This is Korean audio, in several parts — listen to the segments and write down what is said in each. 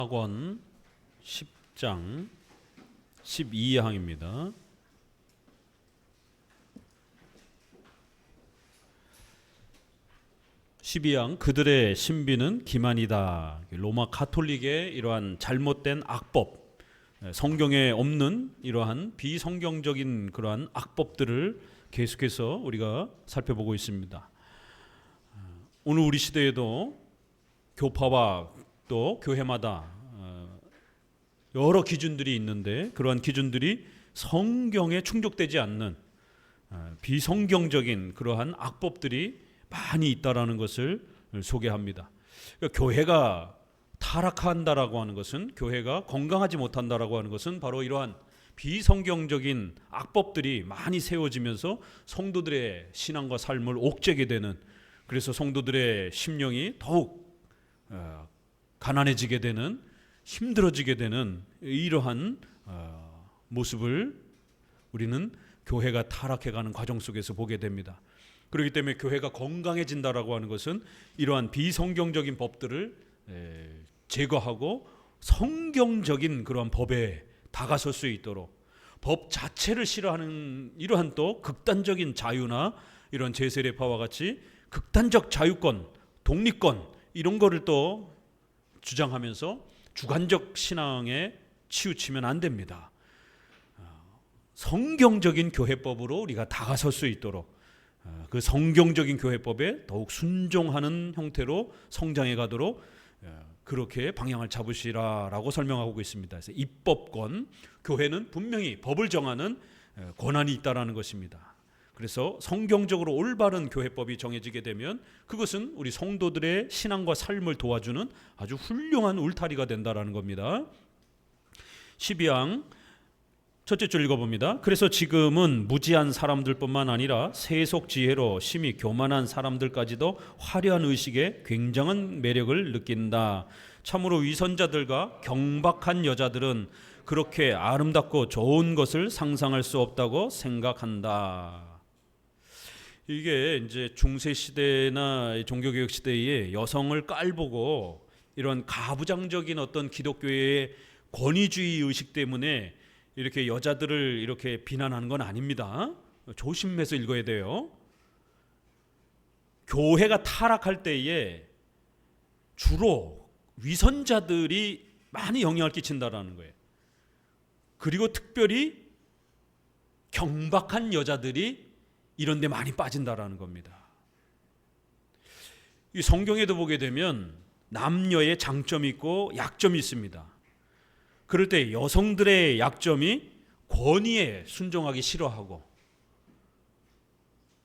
학원 10장 12항입니다. (12항) 그들의 신비는 기만이다. 로마 가톨릭의 이러한 잘못된 악법, 성경에 없는 이러한 비성경적인 그러한 악법들을 계속해서 우리가 살펴보고 있습니다. 오늘 우리 시대에도 교파와 또 교회마다 여러 기준들이 있는데, 그러한 기준들이 성경에 충족되지 않는 비성경적인 그러한 악법들이 많이 있다라는 것을 소개합니다. 그러니까 교회가 타락한다라고 하는 것은, 교회가 건강하지 못한다라고 하는 것은 바로 이러한 비성경적인 악법들이 많이 세워지면서 성도들의 신앙과 삶을 옥죄게 되는, 그래서 성도들의 심령이 더욱 가난해지게 되는, 힘들어지게 되는 이러한 모습을 우리는 교회가 타락해가는 과정 속에서 보게 됩니다. 그렇기 때문에 교회가 건강해진다라고 하는 것은 이러한 비성경적인 법들을 제거하고 성경적인 그러한 법에 다가설 수 있도록, 법 자체를 싫어하는 이러한 또 극단적인 자유나 이런 제세례파와 같이 극단적 자유권, 독립권 이런 거를 또 주장하면서 주관적 신앙에 치우치면 안 됩니다. 성경적인 교회법으로 우리가 다가설 수 있도록, 그 성경적인 교회법에 더욱 순종하는 형태로 성장해 가도록 그렇게 방향을 잡으시라라고 설명하고 있습니다. 그래서 입법권, 교회는 분명히 법을 정하는 권한이 있다라는 것입니다. 그래서 성경적으로 올바른 교회법이 정해지게 되면 그것은 우리 성도들의 신앙과 삶을 도와주는 아주 훌륭한 울타리가 된다라는 겁니다. 12항 첫째 줄 읽어봅니다. 그래서 지금은 무지한 사람들뿐만 아니라 세속 지혜로 심히 교만한 사람들까지도 화려한 의식에 굉장한 매력을 느낀다. 참으로 위선자들과 경박한 여자들은 그렇게 아름답고 좋은 것을 상상할 수 없다고 생각한다. 이게 이제 중세 시대나 종교개혁 시대에 여성을 깔보고 이런 가부장적인 어떤 기독교의 권위주의 의식 때문에 이렇게 여자들을 이렇게 비난하는 건 아닙니다. 조심해서 읽어야 돼요. 교회가 타락할 때에 주로 위선자들이 많이 영향을 끼친다라는 거예요. 그리고 특별히 경박한 여자들이 이런 데 많이 빠진다라는 겁니다. 이 성경에도 보게 되면 남녀의 장점이 있고 약점이 있습니다. 그럴 때 여성들의 약점이 권위에 순종하기 싫어하고,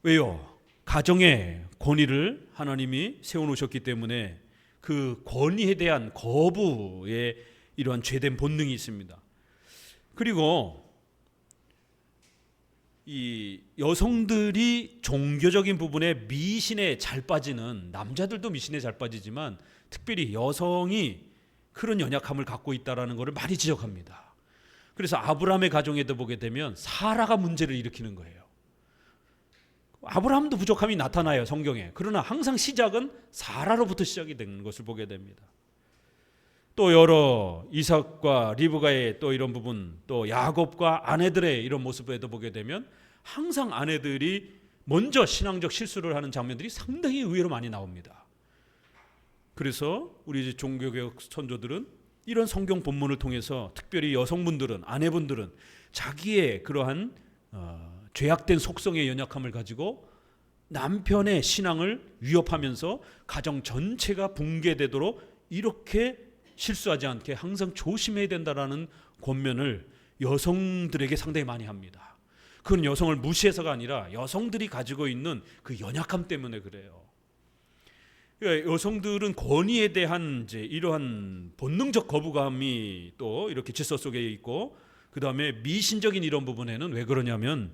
왜요? 가정의 권위를 하나님이 세워놓으셨기 때문에 그 권위에 대한 거부의 이러한 죄된 본능이 있습니다. 그리고 이 여성들이 종교적인 부분에 미신에 잘 빠지는, 남자들도 미신에 잘 빠지지만 특별히 여성이 그런 연약함을 갖고 있다는 것을 많이 지적합니다. 그래서 아브라함의 가정에도 보게 되면 사라가 문제를 일으키는 거예요. 아브라함도 부족함이 나타나요, 성경에. 그러나 항상 시작은 사라로부터 시작이 되는 것을 보게 됩니다. 또 여러 이삭과 리브가의 또 이런 부분, 또 야곱과 아내들의 이런 모습에도 보게 되면 항상 아내들이 먼저 신앙적 실수를 하는 장면들이 상당히 의외로 많이 나옵니다. 그래서 우리 종교개혁 선조들은 이런 성경 본문을 통해서 특별히 여성분들은, 아내분들은 자기의 그러한 죄악된 속성의 연약함을 가지고 남편의 신앙을 위협하면서 가정 전체가 붕괴되도록 이렇게 실수하지 않게 항상 조심해야 된다라는 권면을 여성들에게 상당히 많이 합니다. 그건 여성을 무시해서가 아니라 여성들이 가지고 있는 그 연약함 때문에 그래요. 그러니까 여성들은 권위에 대한 이제 이러한 본능적 거부감이 또 이렇게 질서 속에 있고, 그 다음에 미신적인 이런 부분에는 왜 그러냐면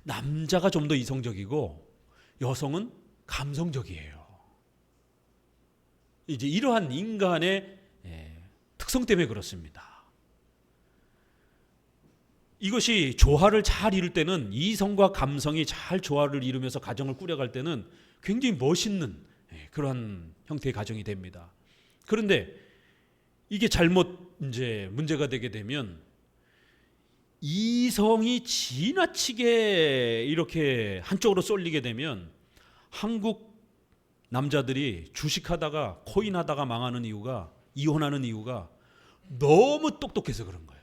남자가 좀 더 이성적이고 여성은 감성적이에요. 이제 이러한 인간의 특성 때문에 그렇습니다. 이것이 조화를 잘 이룰 때는, 이성과 감성이 잘 조화를 이루면서 가정을 꾸려갈 때는 굉장히 멋있는 그러한 형태의 가정이 됩니다. 그런데 이게 잘못 이제 문제가 되게 되면 이성이 지나치게 이렇게 한쪽으로 쏠리게 되면 한국 남자들이 주식하다가 코인하다가 망하는 이유가, 이혼하는 이유가 너무 똑똑해서 그런 거예요.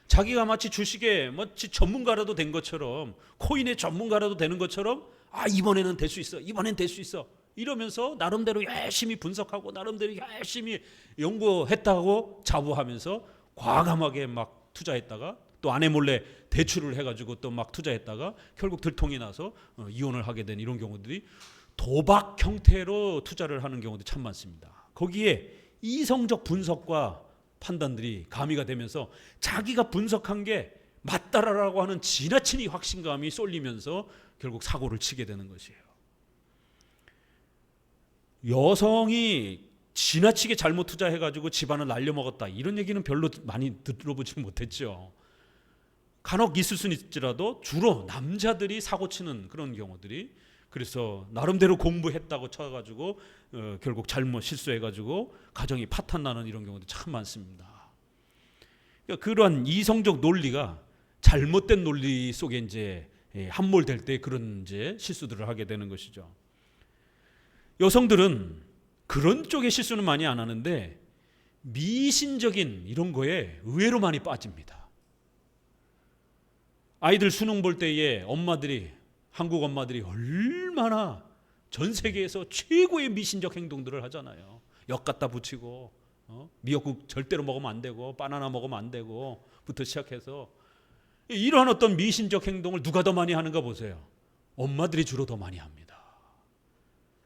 자기가 마치 주식에 마치 전문가라도 된 것처럼, 코인의 전문가라도 되는 것처럼, 이번에는 될 수 있어, 이번엔 될 수 있어 이러면서 나름대로 열심히 분석하고 나름대로 열심히 연구했다고 자부하면서 과감하게 막 투자했다가 또 아내 몰래 대출을 해가지고 또 막 투자했다가 결국 들통이 나서 이혼을 하게 된 이런 경우들이 도박 형태로 투자를 하는 경우도 참 많습니다. 거기에 이성적 분석과 판단들이 가미가 되면서 자기가 분석한 게 맞다라고 하는 지나친 이 확신감이 쏠리면서 결국 사고를 치게 되는 것이에요. 여성이 지나치게 잘못 투자해가지고 집안을 날려먹었다 이런 얘기는 별로 많이 들어보지 못했죠. 간혹 있을 수는 있지라도 주로 남자들이 사고치는 그런 경우들이, 그래서 나름대로 공부했다고 쳐가지고 결국 잘못 실수해가지고 가정이 파탄나는 이런 경우도 참 많습니다. 그러니까 그러한 이성적 논리가 잘못된 논리 속에 이제 함몰될 때 그런 이제 실수들을 하게 되는 것이죠. 여성들은 그런 쪽의 실수는 많이 안 하는데 미신적인 이런 거에 의외로 많이 빠집니다. 아이들 수능 볼 때에 엄마들이, 한국 엄마들이 얼마나 전 세계에서 최고의 미신적 행동들을 하잖아요. 역 갖다 붙이고 미역국 절대로 먹으면 안 되고 바나나 먹으면 안 되고 부터 시작해서 이러한 어떤 미신적 행동을 누가 더 많이 하는가 보세요. 엄마들이 주로 더 많이 합니다.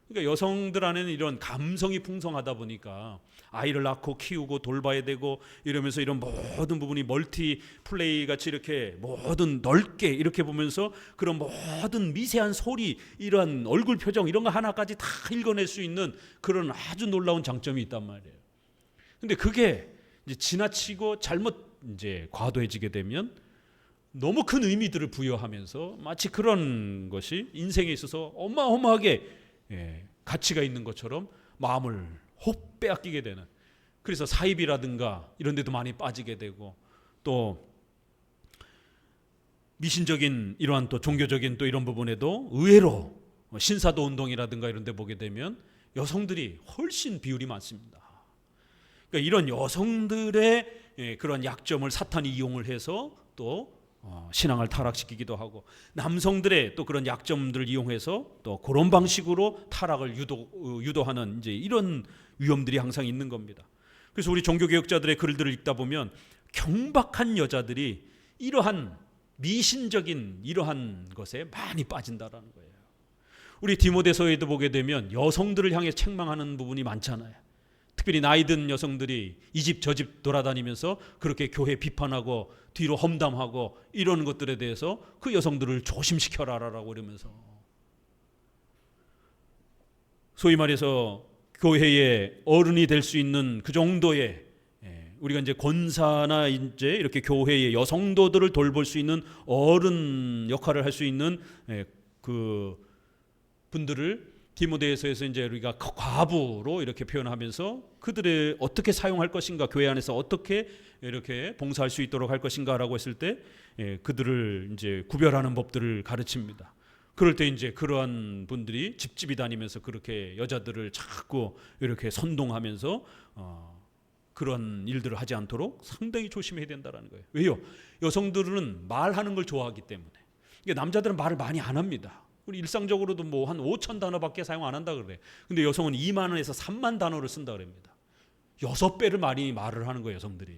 그러니까 여성들 안에는 이런 감성이 풍성하다 보니까 아이를 낳고 키우고 돌봐야 되고 이러면서 이런 모든 부분이 멀티 플레이 같이 이렇게 모든 넓게 이렇게 보면서 그런 모든 미세한 소리, 이러한 얼굴 표정 이런 거 하나까지 다 읽어낼 수 있는 그런 아주 놀라운 장점이 있단 말이에요. 근데 그게 이제 지나치고 잘못 이제 과도해지게 되면 너무 큰 의미들을 부여하면서 마치 그런 것이 인생에 있어서 어마어마하게 가치가 있는 것처럼 마음을 혹 빼앗기게 되는, 그래서 사입이라든가 이런 데도 많이 빠지게 되고, 또 미신적인 이러한 또 종교적인 또 이런 부분에도 의외로 신사도 운동이라든가 이런 데 보게 되면 여성들이 훨씬 비율이 많습니다. 그러니까 이런 여성들의 그런 약점을 사탄이 이용을 해서 또 신앙을 타락시키기도 하고, 남성들의 또 그런 약점들을 이용해서 또 그런 방식으로 타락을 유도하는 이제 이런 위험들이 항상 있는 겁니다. 그래서 우리 종교개혁자들의 글들을 읽다 보면 경박한 여자들이 이러한 미신적인 이러한 것에 많이 빠진다라는 거예요. 우리 디모데서에도 보게 되면 여성들을 향해 책망하는 부분이 많잖아요. 특별히 나이 든 여성들이 이 집 저 집 돌아다니면서 그렇게 교회 비판하고 뒤로 험담하고 이런 것들에 대해서 그 여성들을 조심시켜라라고 이러면서, 소위 말해서 교회의 어른이 될 수 있는 그 정도의, 우리가 이제 권사나 이제 이렇게 교회의 여성도들을 돌볼 수 있는 어른 역할을 할 수 있는 그 분들을 디모데에서에서 이제 우리가 과부로 이렇게 표현하면서 그들을 어떻게 사용할 것인가, 교회 안에서 어떻게 이렇게 봉사할 수 있도록 할 것인가라고 했을 때 그들을 이제 구별하는 법들을 가르칩니다. 그럴 때 이제 그러한 분들이 집집이 다니면서 그렇게 여자들을 자꾸 이렇게 선동하면서 그런 일들을 하지 않도록 상당히 조심해야 된다는 거예요. 왜요? 여성들은 말하는 걸 좋아하기 때문에. 그러니까 남자들은 말을 많이 안 합니다. 우리 일상적으로도 뭐 한 5천 단어밖에 사용 안 한다 그래. 근데 여성은 2만 원에서 3만 단어를 쓴다 그럽니다. 6배를 많이 말을 하는 거예요, 여성들이.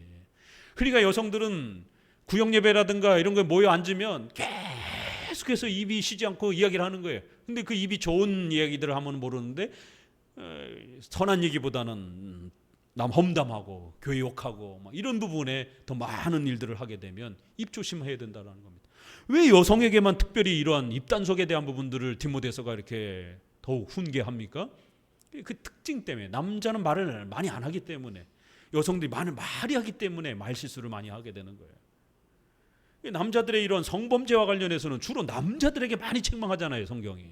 그러니까 여성들은 구역 예배라든가 이런 거에 모여 앉으면 계속해서 입이 쉬지 않고 이야기를 하는 거예요. 근데 그 입이 좋은 이야기들을 하면 모르는데 선한 얘기보다는 남 험담하고 교회 욕하고 막 이런 부분에 더 많은 일들을 하게 되면 입 조심해야 된다는 겁니다. 왜 여성에게만 특별히 이러한 입단속에 대한 부분들을 디모데서가 이렇게 더욱 훈계합니까? 그 특징 때문에. 남자는 말을 많이 안 하기 때문에, 여성들이 말이 하기 때문에 말실수를 많이 하게 되는 거예요. 남자들의 이런 성범죄와 관련해서는 주로 남자들에게 많이 책망하잖아요, 성경이.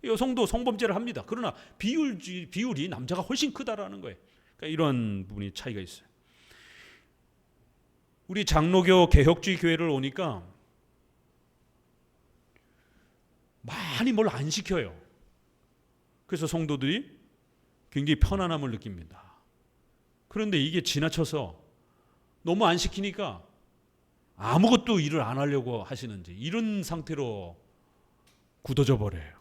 여성도 성범죄를 합니다. 그러나 비율이 남자가 훨씬 크다라는 거예요. 그러니까 이런 부분이 차이가 있어요. 우리 장로교 개혁주의 교회를 오니까 많이 뭘 안 시켜요. 그래서 성도들이 굉장히 편안함을 느낍니다. 그런데 이게 지나쳐서 너무 안 시키니까 아무것도 일을 안 하려고 하시는지 이런 상태로 굳어져 버려요.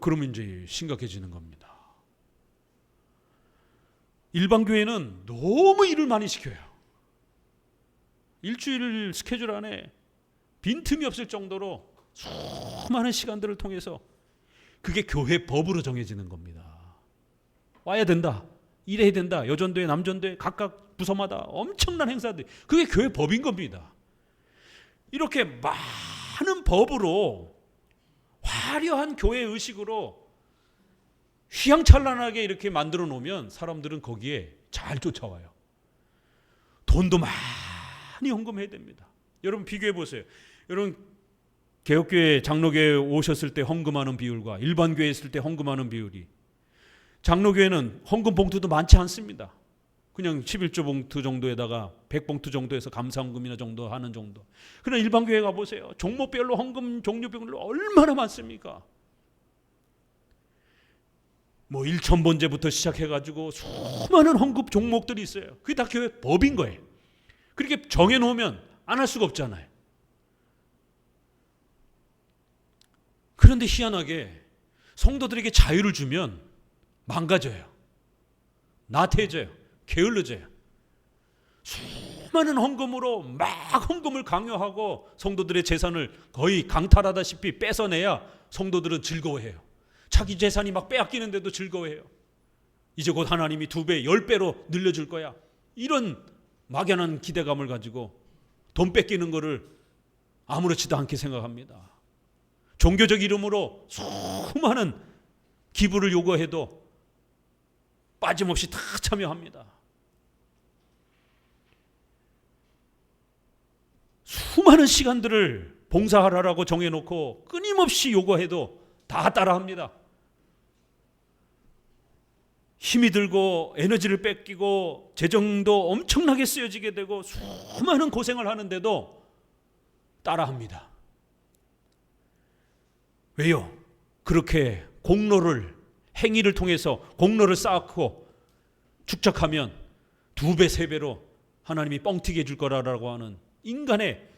그러면 이제 심각해지는 겁니다. 일반 교회는 너무 일을 많이 시켜요. 일주일 스케줄 안에 빈틈이 없을 정도로 수많은 시간들을 통해서 그게 교회 법으로 정해지는 겁니다. 와야 된다, 일해야 된다, 여전도회, 남전도회 각각 부서마다 엄청난 행사들, 그게 교회 법인 겁니다. 이렇게 많은 법으로 화려한 교회 의식으로 휘황찬란하게 이렇게 만들어 놓으면 사람들은 거기에 잘 쫓아와요. 돈도 많이 헌금해야 됩니다. 여러분 비교해 보세요. 여러분 개혁교회, 장로교회 오셨을 때 헌금하는 비율과 일반 교회에 있을 때 헌금하는 비율이, 장로교회는 헌금 봉투도 많지 않습니다. 그냥 11조 봉투 정도에다가 100봉투 정도에서 감사헌금이나 정도 하는 정도. 그러나 일반 교회 가보세요. 종목별로 헌금 종류별로 얼마나 많습니까? 뭐 1,000번제부터 시작해가지고 수많은 헌금 종목들이 있어요. 그게 다 교회 법인 거예요. 그렇게 정해놓으면 안 할 수가 없잖아요. 그런데 희한하게 성도들에게 자유를 주면 망가져요. 나태해져요. 게을러져요. 수많은 헌금으로 막 헌금을 강요하고 성도들의 재산을 거의 강탈하다시피 뺏어내야 성도들은 즐거워해요. 자기 재산이 막 빼앗기는데도 즐거워해요. 이제 곧 하나님이 2배, 10배로 늘려줄 거야. 이런 막연한 기대감을 가지고 돈 뺏기는 거를 아무렇지도 않게 생각합니다. 종교적 이름으로 수많은 기부를 요구해도 빠짐없이 다 참여합니다. 수많은 시간들을 봉사하라고 정해놓고 끊임없이 요구해도 다 따라합니다. 힘이 들고 에너지를 뺏기고 재정도 엄청나게 쓰여지게 되고 수많은 고생을 하는데도 따라합니다. 왜요? 그렇게 공로를, 행위를 통해서 공로를 쌓고 축적하면 2배, 3배로 하나님이 뻥튀기 해줄 거라고 하는 인간의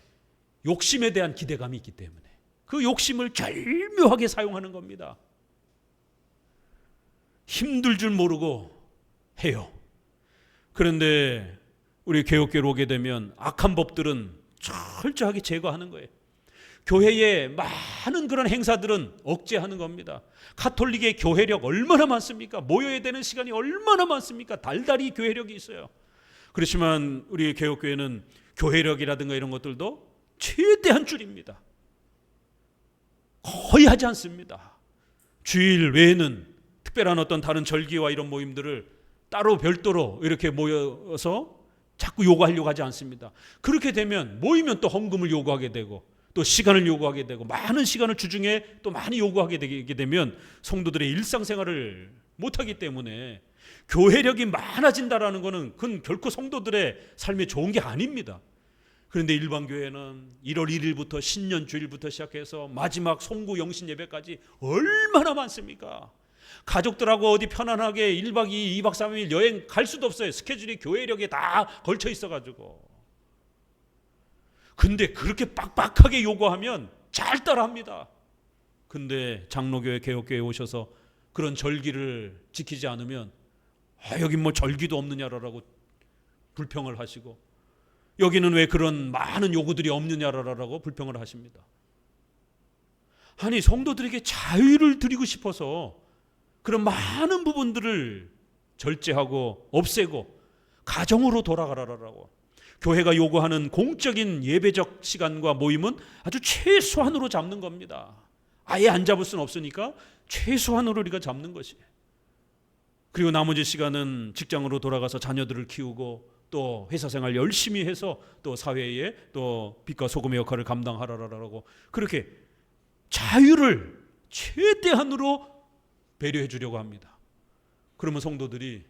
욕심에 대한 기대감이 있기 때문에 그 욕심을 절묘하게 사용하는 겁니다. 힘들 줄 모르고 해요. 그런데 우리 개혁교회로 오게 되면 악한 법들은 철저하게 제거하는 거예요. 교회에 많은 그런 행사들은 억제하는 겁니다. 가톨릭의 교회력 얼마나 많습니까? 모여야 되는 시간이 얼마나 많습니까? 달달이 교회력이 있어요. 그렇지만 우리 개혁교회는 교회력이라든가 이런 것들도 최대한 줄입니다. 거의 하지 않습니다. 주일 외에는 특별한 어떤 다른 절기와 이런 모임들을 따로 별도로 이렇게 모여서 자꾸 요구하려고 하지 않습니다. 그렇게 되면 모이면 또 헌금을 요구하게 되고 또 시간을 요구하게 되고 많은 시간을 주중에 또 많이 요구하게 되게 되면 성도들의 일상생활을 못하기 때문에 교회력이 많아진다라는 것은 그건 결코 성도들의 삶에 좋은 게 아닙니다. 그런데 일반 교회는 1월 1일부터 신년 주일부터 시작해서 마지막 송구 영신 예배까지 얼마나 많습니까? 가족들하고 어디 편안하게 1박 2일, 2박 3일 여행 갈 수도 없어요. 스케줄이 교회력에 다 걸쳐 있어가지고. 근데 그렇게 빡빡하게 요구하면 잘 따라합니다. 근데 장로교회, 개혁교회에 오셔서 그런 절기를 지키지 않으면 여긴 뭐 절기도 없느냐라고 불평을 하시고 여기는 왜 그런 많은 요구들이 없느냐라고 불평을 하십니다. 아니 성도들에게 자유를 드리고 싶어서 그런 많은 부분들을 절제하고 없애고 가정으로 돌아가라라고 교회가 요구하는 공적인 예배적 시간과 모임은 아주 최소한으로 잡는 겁니다. 아예 안 잡을 수는 없으니까 최소한으로 우리가 잡는 것이에요. 그리고 나머지 시간은 직장으로 돌아가서 자녀들을 키우고 또 회사 생활 열심히 해서 또 사회에 또 빛과 소금의 역할을 감당하라라고 그렇게 자유를 최대한으로 배려해 주려고 합니다. 그러면 성도들이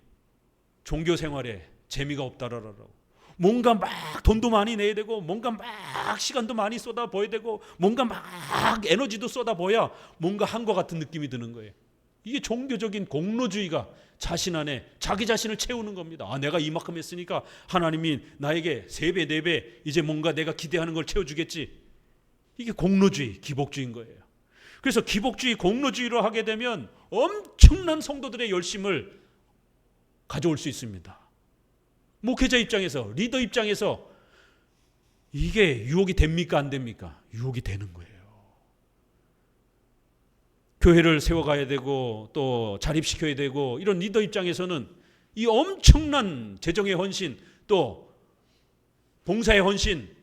종교 생활에 재미가 없다라고. 뭔가 막 돈도 많이 내야 되고 뭔가 막 시간도 많이 쏟아부어야 되고 뭔가 막 에너지도 쏟아부어야 뭔가 한 것 같은 느낌이 드는 거예요. 이게 종교적인 공로주의가 자신 안에 자기 자신을 채우는 겁니다. 아, 내가 이만큼 했으니까 하나님이 나에게 3배, 4배 이제 뭔가 내가 기대하는 걸 채워주겠지. 이게 공로주의, 기복주의인 거예요. 그래서 기복주의, 공로주의로 하게 되면 엄청난 성도들의 열심을 가져올 수 있습니다. 목회자 입장에서, 리더 입장에서 이게 유혹이 됩니까? 안 됩니까? 유혹이 되는 거예요. 교회를 세워가야 되고 또 자립시켜야 되고 이런 리더 입장에서는 이 엄청난 재정의 헌신 또 봉사의 헌신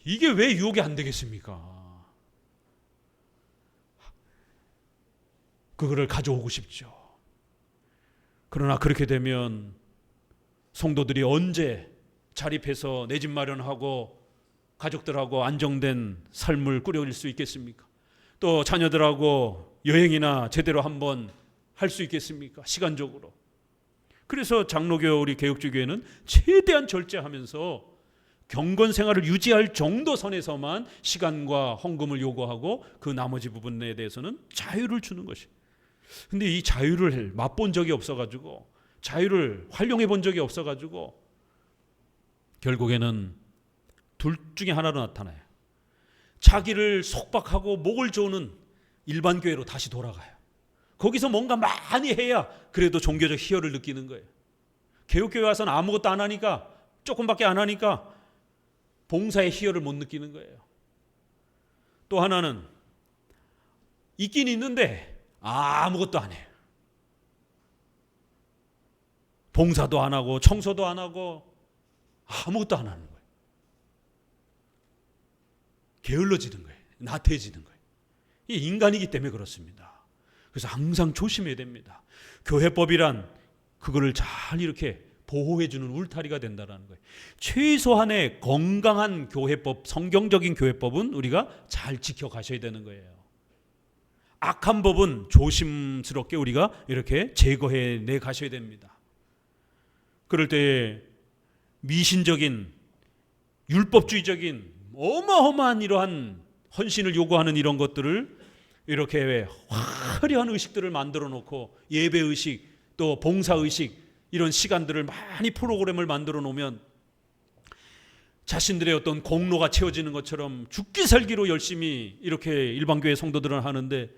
이게 왜 유혹이 안 되겠습니까? 그거를 가져오고 싶죠. 그러나 그렇게 되면 성도들이 언제 자립해서 내 집 마련하고 가족들하고 안정된 삶을 꾸려올 수 있겠습니까? 또 자녀들하고 여행이나 제대로 한번 할 수 있겠습니까? 시간적으로. 그래서 장로교 우리 개혁주교회는 최대한 절제하면서 경건 생활을 유지할 정도 선에서만 시간과 헌금을 요구하고 그 나머지 부분에 대해서는 자유를 주는 것이에요. 근데 이 자유를 맛본 적이 없어가지고 자유를 활용해 본 적이 없어가지고 결국에는 둘 중에 하나로 나타나요. 자기를 속박하고 목을 조는 일반 교회로 다시 돌아가요. 거기서 뭔가 많이 해야 그래도 종교적 희열을 느끼는 거예요. 개혁교회 와서는 아무것도 안 하니까 조금밖에 안 하니까 봉사의 희열을 못 느끼는 거예요. 또 하나는 있긴 있는데 아무것도 안 해요. 봉사도 안 하고 청소도 안 하고 아무것도 안 하는 거예요. 게을러지는 거예요. 나태해지는 거예요. 이게 인간이기 때문에 그렇습니다. 그래서 항상 조심해야 됩니다. 교회법이란 그거를 잘 이렇게 보호해주는 울타리가 된다는 거예요. 최소한의 건강한 교회법, 성경적인 교회법은 우리가 잘 지켜가셔야 되는 거예요. 악한 법은 조심스럽게 우리가 이렇게 제거해 가셔야 됩니다. 그럴 때 미신적인 율법주의적인 어마어마한 이러한 헌신을 요구하는 이런 것들을 이렇게 화려한 의식들을 만들어 놓고 예배의식 또 봉사의식 이런 시간들을 많이 프로그램을 만들어 놓으면 자신들의 어떤 공로가 채워지는 것처럼 죽기 살기로 열심히 이렇게 일반교회 성도들은 하는데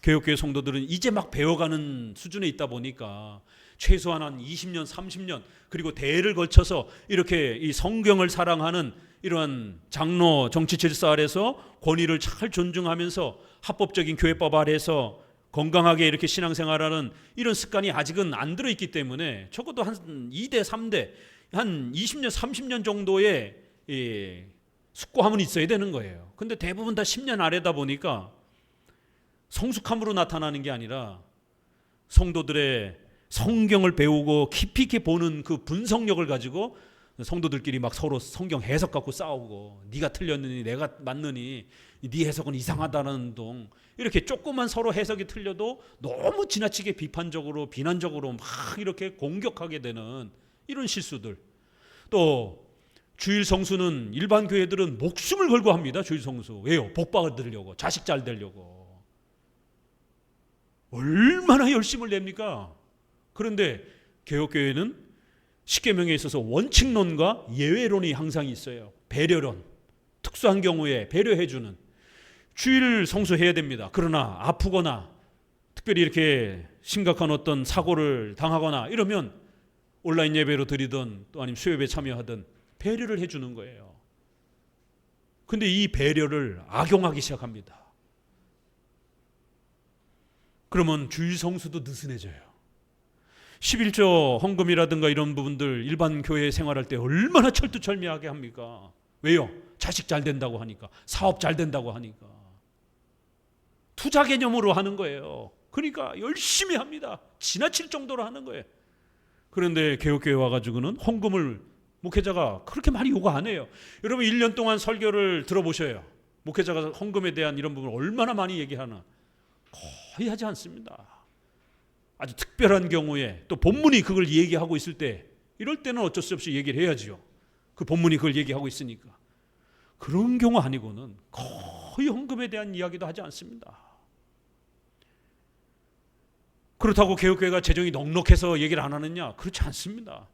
개혁교회 성도들은 이제 막 배워가는 수준에 있다 보니까 최소한 한 20년, 30년 그리고 대를 걸쳐서 이렇게 이 성경을 사랑하는 이러한 장로 정치 질서 아래서 권위를 잘 존중하면서 합법적인 교회법 아래서 건강하게 이렇게 신앙생활하는 이런 습관이 아직은 안 들어있기 때문에 적어도 한 2대, 3대 한 20년, 30년 정도의 숙고함은 있어야 되는 거예요. 근데 대부분 다 10년 아래다 보니까 성숙함으로 나타나는 게 아니라 성도들의 성경을 배우고 깊이 있게 보는 그 분석력을 가지고 성도들끼리 막 서로 성경 해석 갖고 싸우고 네가 틀렸느니 내가 맞느니 네 해석은 이상하다는 둥 이렇게 조금만 서로 해석이 틀려도 너무 지나치게 비판적으로 비난적으로 막 이렇게 공격하게 되는 이런 실수들. 또 주일 성수는 일반 교회들은 목숨을 걸고 합니다. 주일 성수. 왜요? 복 받으려고, 자식 잘 되려고. 얼마나 열심을 냅니까? 그런데 개혁교회는 십계명에 있어서 원칙론과 예외론이 항상 있어요. 배려론, 특수한 경우에 배려해주는. 주일 성수해야 됩니다. 그러나 아프거나 특별히 이렇게 심각한 어떤 사고를 당하거나 이러면 온라인 예배로 드리든 또 아니면 수요예배 참여하든 배려를 해주는 거예요. 근데 이 배려를 악용하기 시작합니다. 그러면 주일 성수도 느슨해져요. 11조 헌금이라든가 이런 부분들 일반 교회 생활할 때 얼마나 철두철미하게 합니까? 왜요? 자식 잘 된다고 하니까, 사업 잘 된다고 하니까. 투자 개념으로 하는 거예요. 그러니까 열심히 합니다. 지나칠 정도로 하는 거예요. 그런데 개혁교회 와가지고는 헌금을 목회자가 그렇게 많이 요구 안 해요. 여러분 1년 동안 설교를 들어보셔요. 목회자가 헌금에 대한 이런 부분을 얼마나 많이 얘기하나. 거의 하지 않습니다. 아주 특별한 경우에 또 본문이 그걸 얘기하고 있을 때 이럴 때는 어쩔 수 없이 얘기를 해야죠. 그 본문이 그걸 얘기하고 있으니까. 그런 경우 아니고는 거의 헌금에 대한 이야기도 하지 않습니다. 그렇다고 개혁교회가 재정이 넉넉해서 얘기를 안 하느냐? 그렇지 않습니다.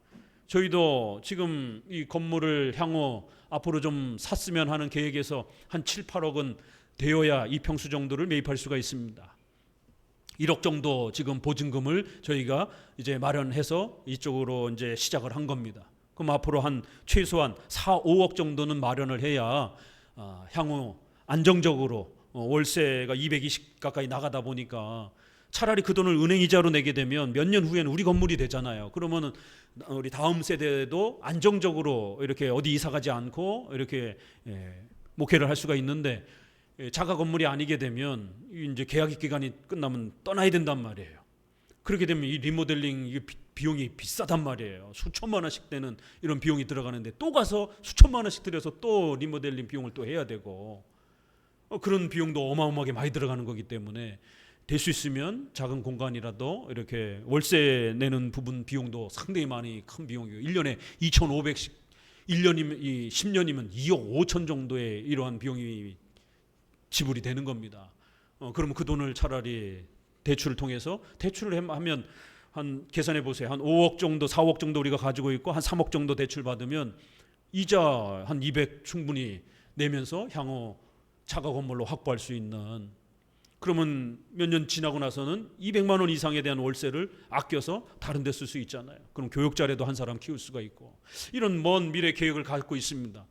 저희도 지금 이 건물을 향후 앞으로 좀 샀으면 하는 계획에서 한 7, 8억은 되어야 이 평수 정도를 매입할 수가 있습니다. 1억 정도 지금 보증금을 저희가 이제 마련해서 이쪽으로 이제 시작을 한 겁니다. 그럼 앞으로 한 최소한 4, 5억 정도는 마련을 해야 향후 안정적으로 월세가 220 가까이 나가다 보니까 차라리 그 돈을 은행 이자로 내게 되면 몇 년 후에는 우리 건물이 되잖아요. 그러면은 우리 다음 세대도 안정적으로 이렇게 어디 이사 가지 않고 이렇게 목회를 할 수가 있는데, 자가 건물이 아니게 되면 이제 계약 기간이 끝나면 떠나야 된단 말이에요. 그렇게 되면 이 리모델링 비용이 비싸단 말이에요. 수천만 원씩 되는 이런 비용이 들어가는데 또 가서 수천만 원씩 들여서 또 리모델링 비용을 또 해야 되고, 그런 비용도 어마어마하게 많이 들어가는 거기 때문에 될 수 있으면 작은 공간이라도 이렇게 월세 내는 부분 비용도 상당히 많이 큰 비용이고, 1년에 2,500씩 1년이면 10년이면 2억 5천 정도의 이러한 비용이 지불이 되는 겁니다. 그러면 그 돈을 차라리 대출을 통해서 대출을 하면 한 계산해 보세요. 한 5억 정도, 4억 정도 우리가 가지고 있고 한 3억 정도 대출 받으면 이자 한 200 충분히 내면서 향후 자가 건물로 확보할 수 있는, 그러면 몇 년 지나고 나서는 200만 원 이상에 대한 월세를 아껴서 다른 데 쓸 수 있잖아요. 그럼 교육자라도 한 사람 키울 수가 있고, 이런 먼 미래 계획을 갖고 있습니다.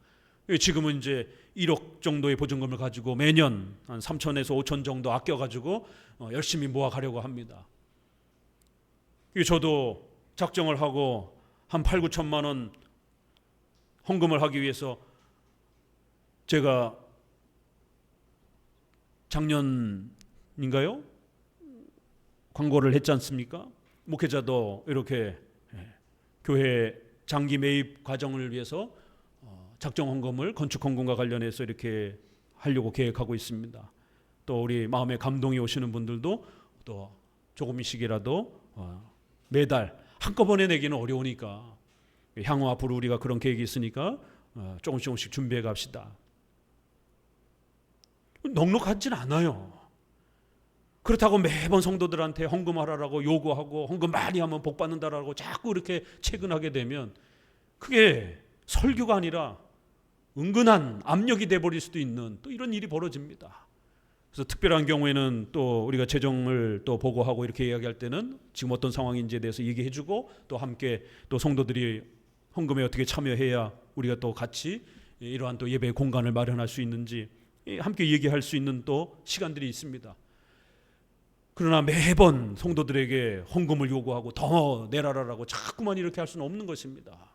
지금은 이제 1억 정도의 보증금을 가지고 매년 한 3천에서 5천 정도 아껴가지고 열심히 모아가려고 합니다. 저도 작정을 하고 한 8, 9천만 원 헌금을 하기 위해서 제가 작년인가요? 광고를 했지 않습니까? 목회자도 이렇게 교회 장기 매입 과정을 위해서 작정 헌금을 건축 헌금과 관련해서 이렇게 하려고 계획하고 있습니다. 또 우리 마음에 감동이 오시는 분들도 또 조금씩이라도 매달 한꺼번에 내기는 어려우니까 향후 앞으로 우리가 그런 계획이 있으니까 조금씩 준비해 갑시다. 넉넉하진 않아요. 그렇다고 매번 성도들한테 헌금하라고 요구하고 헌금 많이 하면 복 받는다라고 자꾸 이렇게 채근하게 되면 그게 설교가 아니라 은근한 압력이 돼버릴 수도 있는 또 이런 일이 벌어집니다. 그래서 특별한 경우에는 또 우리가 재정을 또 보고하고 이렇게 이야기할 때는 지금 어떤 상황인지에 대해서 얘기해주고, 또 함께 또 성도들이 헌금에 어떻게 참여해야 우리가 또 같이 이러한 또 예배의 공간을 마련할 수 있는지 함께 얘기할 수 있는 또 시간들이 있습니다. 그러나 매번 성도들에게 헌금을 요구하고 더 내라라고 자꾸만 이렇게 할 수는 없는 것입니다.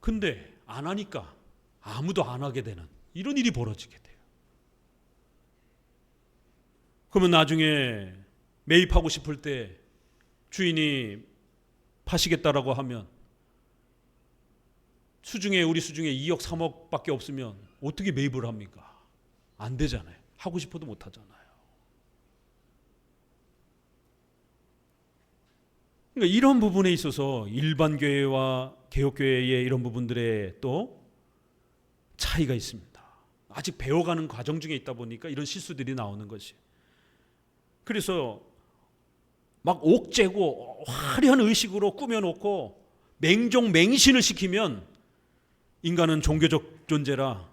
근데 안 하니까 아무도 안 하게 되는 이런 일이 벌어지게 돼요. 그러면 나중에 매입하고 싶을 때 주인이 파시겠다라고 하면 우리 수중에 2억 3억밖에 없으면 어떻게 매입을 합니까? 안 되잖아요. 하고 싶어도 못 하잖아요. 그러니까 이런 부분에 있어서 일반 교회와 개혁교회의 이런 부분들에 또 차이가 있습니다. 아직 배워가는 과정 중에 있다 보니까 이런 실수들이 나오는 것이. 그래서 막 옥죄고 화려한 의식으로 꾸며놓고 맹종맹신을 시키면 인간은 종교적 존재라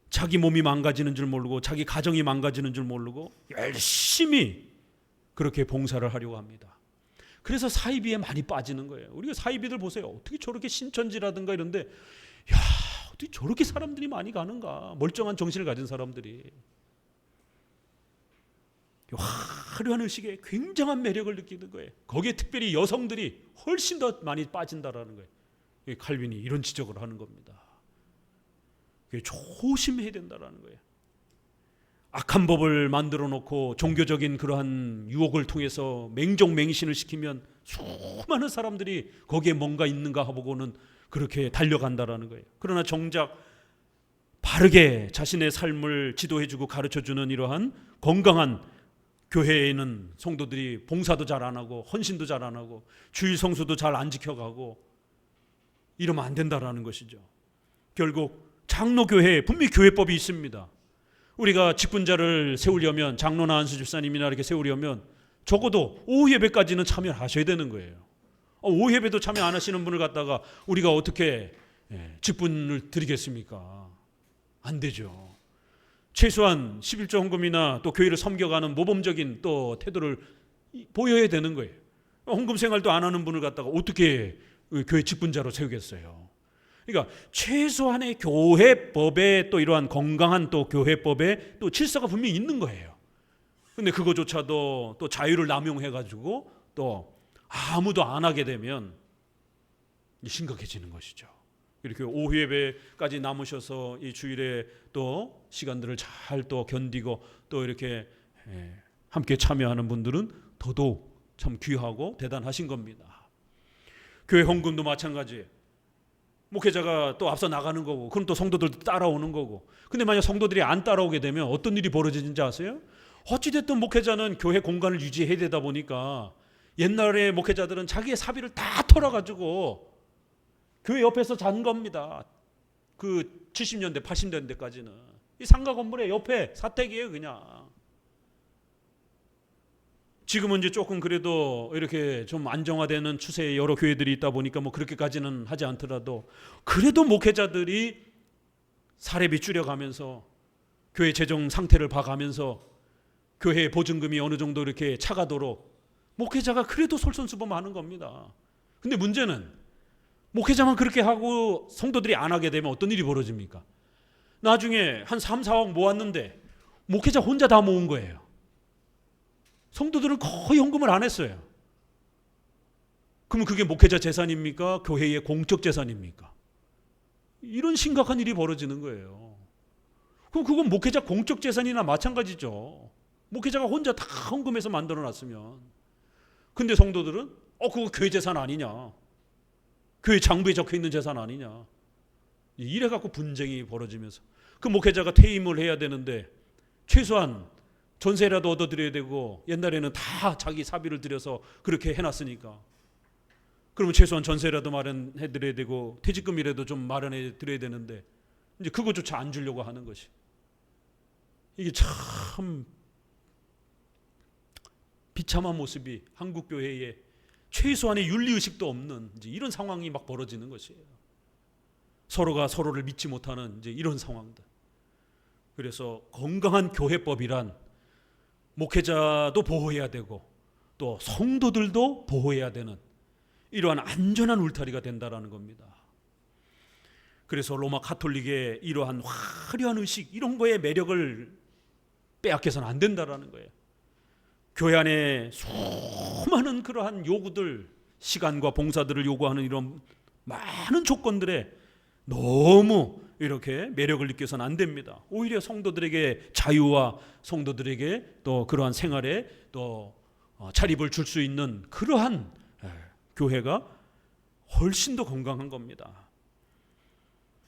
자기 몸이 망가지는 줄 모르고 자기 가정이 망가지는 줄 모르고 열심히 그렇게 봉사를 하려고 합니다. 그래서 사이비에 많이 빠지는 거예요. 우리가 사이비들 보세요. 어떻게 저렇게 신천지라든가 이런데, 야, 어떻게 저렇게 사람들이 많이 가는가. 멀쩡한 정신을 가진 사람들이. 화려한 의식에 굉장한 매력을 느끼는 거예요. 거기에 특별히 여성들이 훨씬 더 많이 빠진다라는 거예요. 칼빈이 이런 지적을 하는 겁니다. 조심해야 된다라는 거예요. 악한 법을 만들어 놓고 종교적인 그러한 유혹을 통해서 맹종맹신을 시키면 수많은 사람들이 거기에 뭔가 있는가 보고는 그렇게 달려간다라는 거예요. 그러나 정작 바르게 자신의 삶을 지도해주고 가르쳐주는 이러한 건강한 교회에는 성도들이 봉사도 잘 안 하고 헌신도 잘 안 하고 주일 성수도 잘 안 지켜가고 이러면 안 된다라는 것이죠. 결국 장로교회에 분명히 교회법이 있습니다. 우리가 직분자를 세우려면, 장로나 안수 집사님이나 이렇게 세우려면 적어도 오후 예배까지는 참여하셔야 되는 거예요. 오후 예배도 참여 안 하시는 분을 갖다가 우리가 어떻게 직분을 드리겠습니까? 안 되죠. 최소한 11조 헌금이나 또 교회를 섬겨가는 모범적인 또 태도를 보여야 되는 거예요. 헌금 생활도 안 하는 분을 갖다가 어떻게 교회 직분자로 세우겠어요? 그러니까 최소한의 교회법에 또 이러한 건강한 또 교회법에 또 질서가 분명히 있는 거예요. 근데 그거조차도 또 자유를 남용해가지고 또 아무도 안 하게 되면 심각해지는 것이죠. 이렇게 오후 예배까지 남으셔서 이 주일에 또 시간들을 잘 또 견디고 또 이렇게 함께 참여하는 분들은 더더욱 참 귀하고 대단하신 겁니다. 교회 헌금도 마찬가지예요. 목회자가 또 앞서 나가는 거고, 그럼 또 성도들도 따라오는 거고. 근데 만약 성도들이 안 따라오게 되면 어떤 일이 벌어지는지 아세요? 어찌됐든 목회자는 교회 공간을 유지해야 되다 보니까 옛날에 목회자들은 자기의 사비를 다 털어가지고 교회 옆에서 잔 겁니다. 그 70년대, 80년대까지는. 이 상가 건물의 옆에 사택이에요, 그냥. 지금은 이제 조금 그래도 이렇게 좀 안정화되는 추세의 여러 교회들이 있다 보니까 뭐 그렇게까지는 하지 않더라도 그래도 목회자들이 사례비 줄여가면서 교회 재정 상태를 봐가면서 교회의 보증금이 어느 정도 이렇게 차가도록 목회자가 그래도 솔선수범하는 겁니다. 근데 문제는 목회자만 그렇게 하고 성도들이 안 하게 되면 어떤 일이 벌어집니까? 나중에 한 3, 4억 모았는데 목회자 혼자 다 모은 거예요. 성도들은 거의 헌금을 안 했어요. 그러면 그게 목회자 재산입니까? 교회의 공적 재산입니까? 이런 심각한 일이 벌어지는 거예요. 그럼 그건 목회자 공적 재산이나 마찬가지죠. 목회자가 혼자 다 헌금해서 만들어 놨으면. 근데 성도들은 그거 교회 재산 아니냐, 교회 장부에 적혀 있는 재산 아니냐, 이래 갖고 분쟁이 벌어지면서 그 목회자가 퇴임을 해야 되는데 최소한 전세라도 얻어드려야 되고, 옛날에는 다 자기 사비를 들여서 그렇게 해놨으니까 그러면 최소한 전세라도 마련해드려야 되고 퇴직금이라도 좀 마련해드려야 되는데 이제 그거조차 안 주려고 하는 것이, 이게 참 비참한 모습이 한국 교회에 최소한의 윤리의식도 없는 이제 이런 상황이 막 벌어지는 것이에요. 서로가 서로를 믿지 못하는 이제 이런 상황들. 그래서 건강한 교회법이란 목회자도 보호해야 되고 또 성도들도 보호해야 되는 이러한 안전한 울타리가 된다라는 겁니다. 그래서 로마 가톨릭의 이러한 화려한 의식, 이런 거에 매력을 빼앗겨서는 안 된다라는 거예요. 교회 안에 수많은 그러한 요구들, 시간과 봉사들을 요구하는 이런 많은 조건들에 너무 이렇게 매력을 느껴서는 안 됩니다. 오히려 성도들에게 자유와 성도들에게 또 그러한 생활에 또 자립을 줄 수 있는 그러한 교회가 훨씬 더 건강한 겁니다.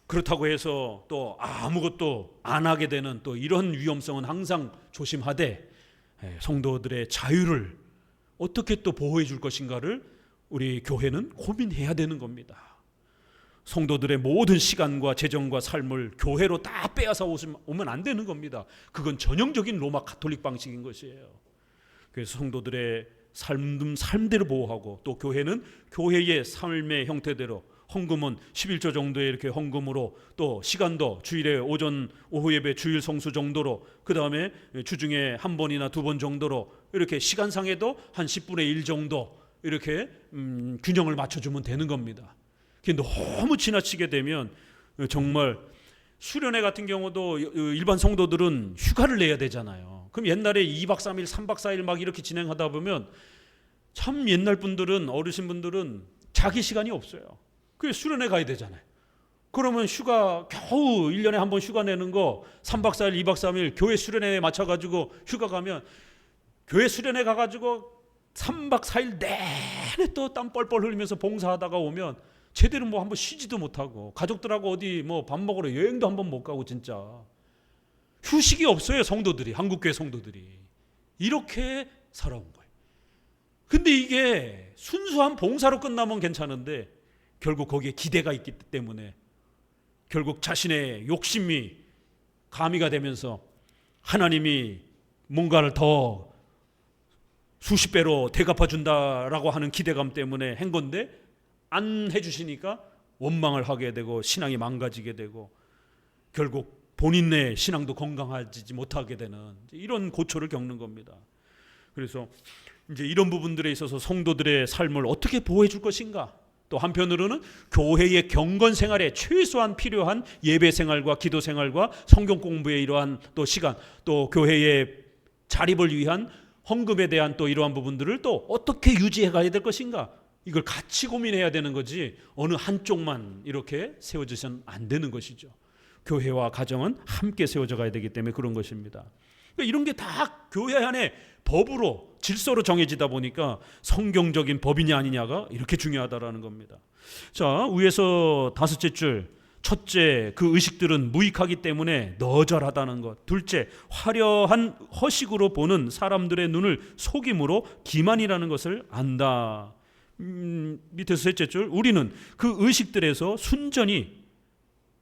그렇다고 해서 또 아무것도 안 하게 되는 또 이런 위험성은 항상 조심하되 성도들의 자유를 어떻게 또 보호해 줄 것인가를 우리 교회는 고민해야 되는 겁니다. 성도들의 모든 시간과 재정과 삶을 교회로 다 빼앗아 오면 안 되는 겁니다. 그건 전형적인 로마 가톨릭 방식인 것이에요. 그래서 성도들의 삶대로 보호하고 또 교회는 교회의 삶의 형태대로 헌금은 11조 정도의 이렇게 헌금으로 또 시간도 주일에 오전 오후 예배 주일 성수 정도로 그 다음에 주중에 한 번이나 두 번 정도로 이렇게 시간상에도 한 10분의 1 정도 이렇게 균형을 맞춰주면 되는 겁니다. 그게 너무 지나치게 되면 정말 수련회 같은 경우도 일반 성도들은 휴가를 내야 되잖아요. 그럼 옛날에 2박 3일 3박 4일 막 이렇게 진행하다 보면 참 옛날 분들은 어르신 분들은 자기 시간이 없어요. 그게 수련회 가야 되잖아요. 그러면 휴가 겨우 1년에 한 번 휴가 내는 거 3박 4일 2박 3일 교회 수련회에 맞춰가지고 휴가 가면 교회 수련회 가가지고 3박 4일 내내 또 땀 뻘뻘 흘리면서 봉사하다가 오면 제대로 뭐 한번 쉬지도 못하고 가족들하고 어디 뭐 밥 먹으러 여행도 한번 못 가고 진짜 휴식이 없어요. 성도들이, 한국교회 성도들이. 이렇게 살아온 거예요. 근데 이게 순수한 봉사로 끝나면 괜찮은데 결국 거기에 기대가 있기 때문에 결국 자신의 욕심이 가미가 되면서 하나님이 뭔가를 더 수십 배로 대갚아 준다라고 하는 기대감 때문에 한 건데 안 해주시니까 원망을 하게 되고 신앙이 망가지게 되고 결국 본인의 신앙도 건강하지 못하게 되는 이런 고초를 겪는 겁니다. 그래서 이제 이런 부분들에 있어서 성도들의 삶을 어떻게 보호해 줄 것인가, 또 한편으로는 교회의 경건 생활에 최소한 필요한 예배 생활과 기도 생활과 성경 공부의 이러한 또 시간, 또 교회의 자립을 위한 헌금에 대한 또 이러한 부분들을 또 어떻게 유지해 가야 될 것인가, 이걸 같이 고민해야 되는 거지 어느 한쪽만 이렇게 세워져서는 안 되는 것이죠. 교회와 가정은 함께 세워져 가야 되기 때문에 그런 것입니다. 그러니까 이런 게 다 교회 안에 법으로 질서로 정해지다 보니까 성경적인 법이냐 아니냐가 이렇게 중요하다라는 겁니다. 자, 위에서 다섯째 줄, 첫째, 그 의식들은 무익하기 때문에 너절하다는 것. 둘째, 화려한 허식으로 보는 사람들의 눈을 속임으로 기만이라는 것을 안다. 밑에서 셋째 줄, 우리는 그 의식들에서 순전히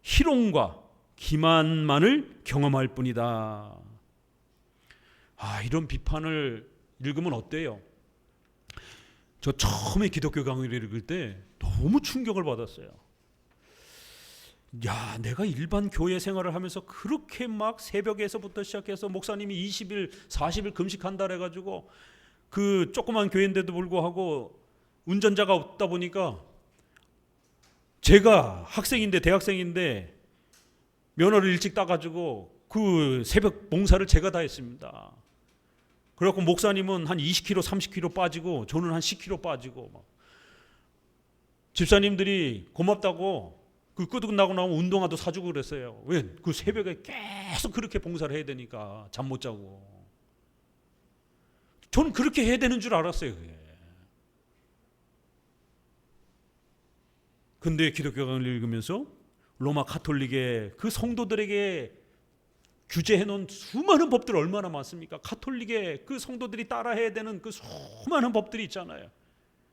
희롱과 기만만을 경험할 뿐이다. 이런 비판을 읽으면 어때요? 저 처음에 기독교 강의를 읽을 때 너무 충격을 받았어요. 야, 내가 일반 교회 생활을 하면서 그렇게 막 새벽에서부터 시작해서 목사님이 20일, 40일 금식한다 해가지고 그 조그만 교회인데도 불구하고 운전자가 없다 보니까 제가 학생인데 대학생인데 면허를 일찍 따가지고 그 새벽 봉사를 제가 다 했습니다. 그래갖고 목사님은 한 20kg, 30kg 빠지고 저는 한 10kg 빠지고 막. 집사님들이 고맙다고 그 끝나고 나면 운동화도 사주고 그랬어요. 왜? 그 새벽에 계속 그렇게 봉사를 해야 되니까 잠 못 자고. 저는 그렇게 해야 되는 줄 알았어요. 그게. 근데 기독교를 읽으면서 로마 가톨릭의 그 성도들에게 규제해 놓은 수많은 법들 얼마나 많습니까? 가톨릭의 그 성도들이 따라해야 되는 그 수많은 법들이 있잖아요.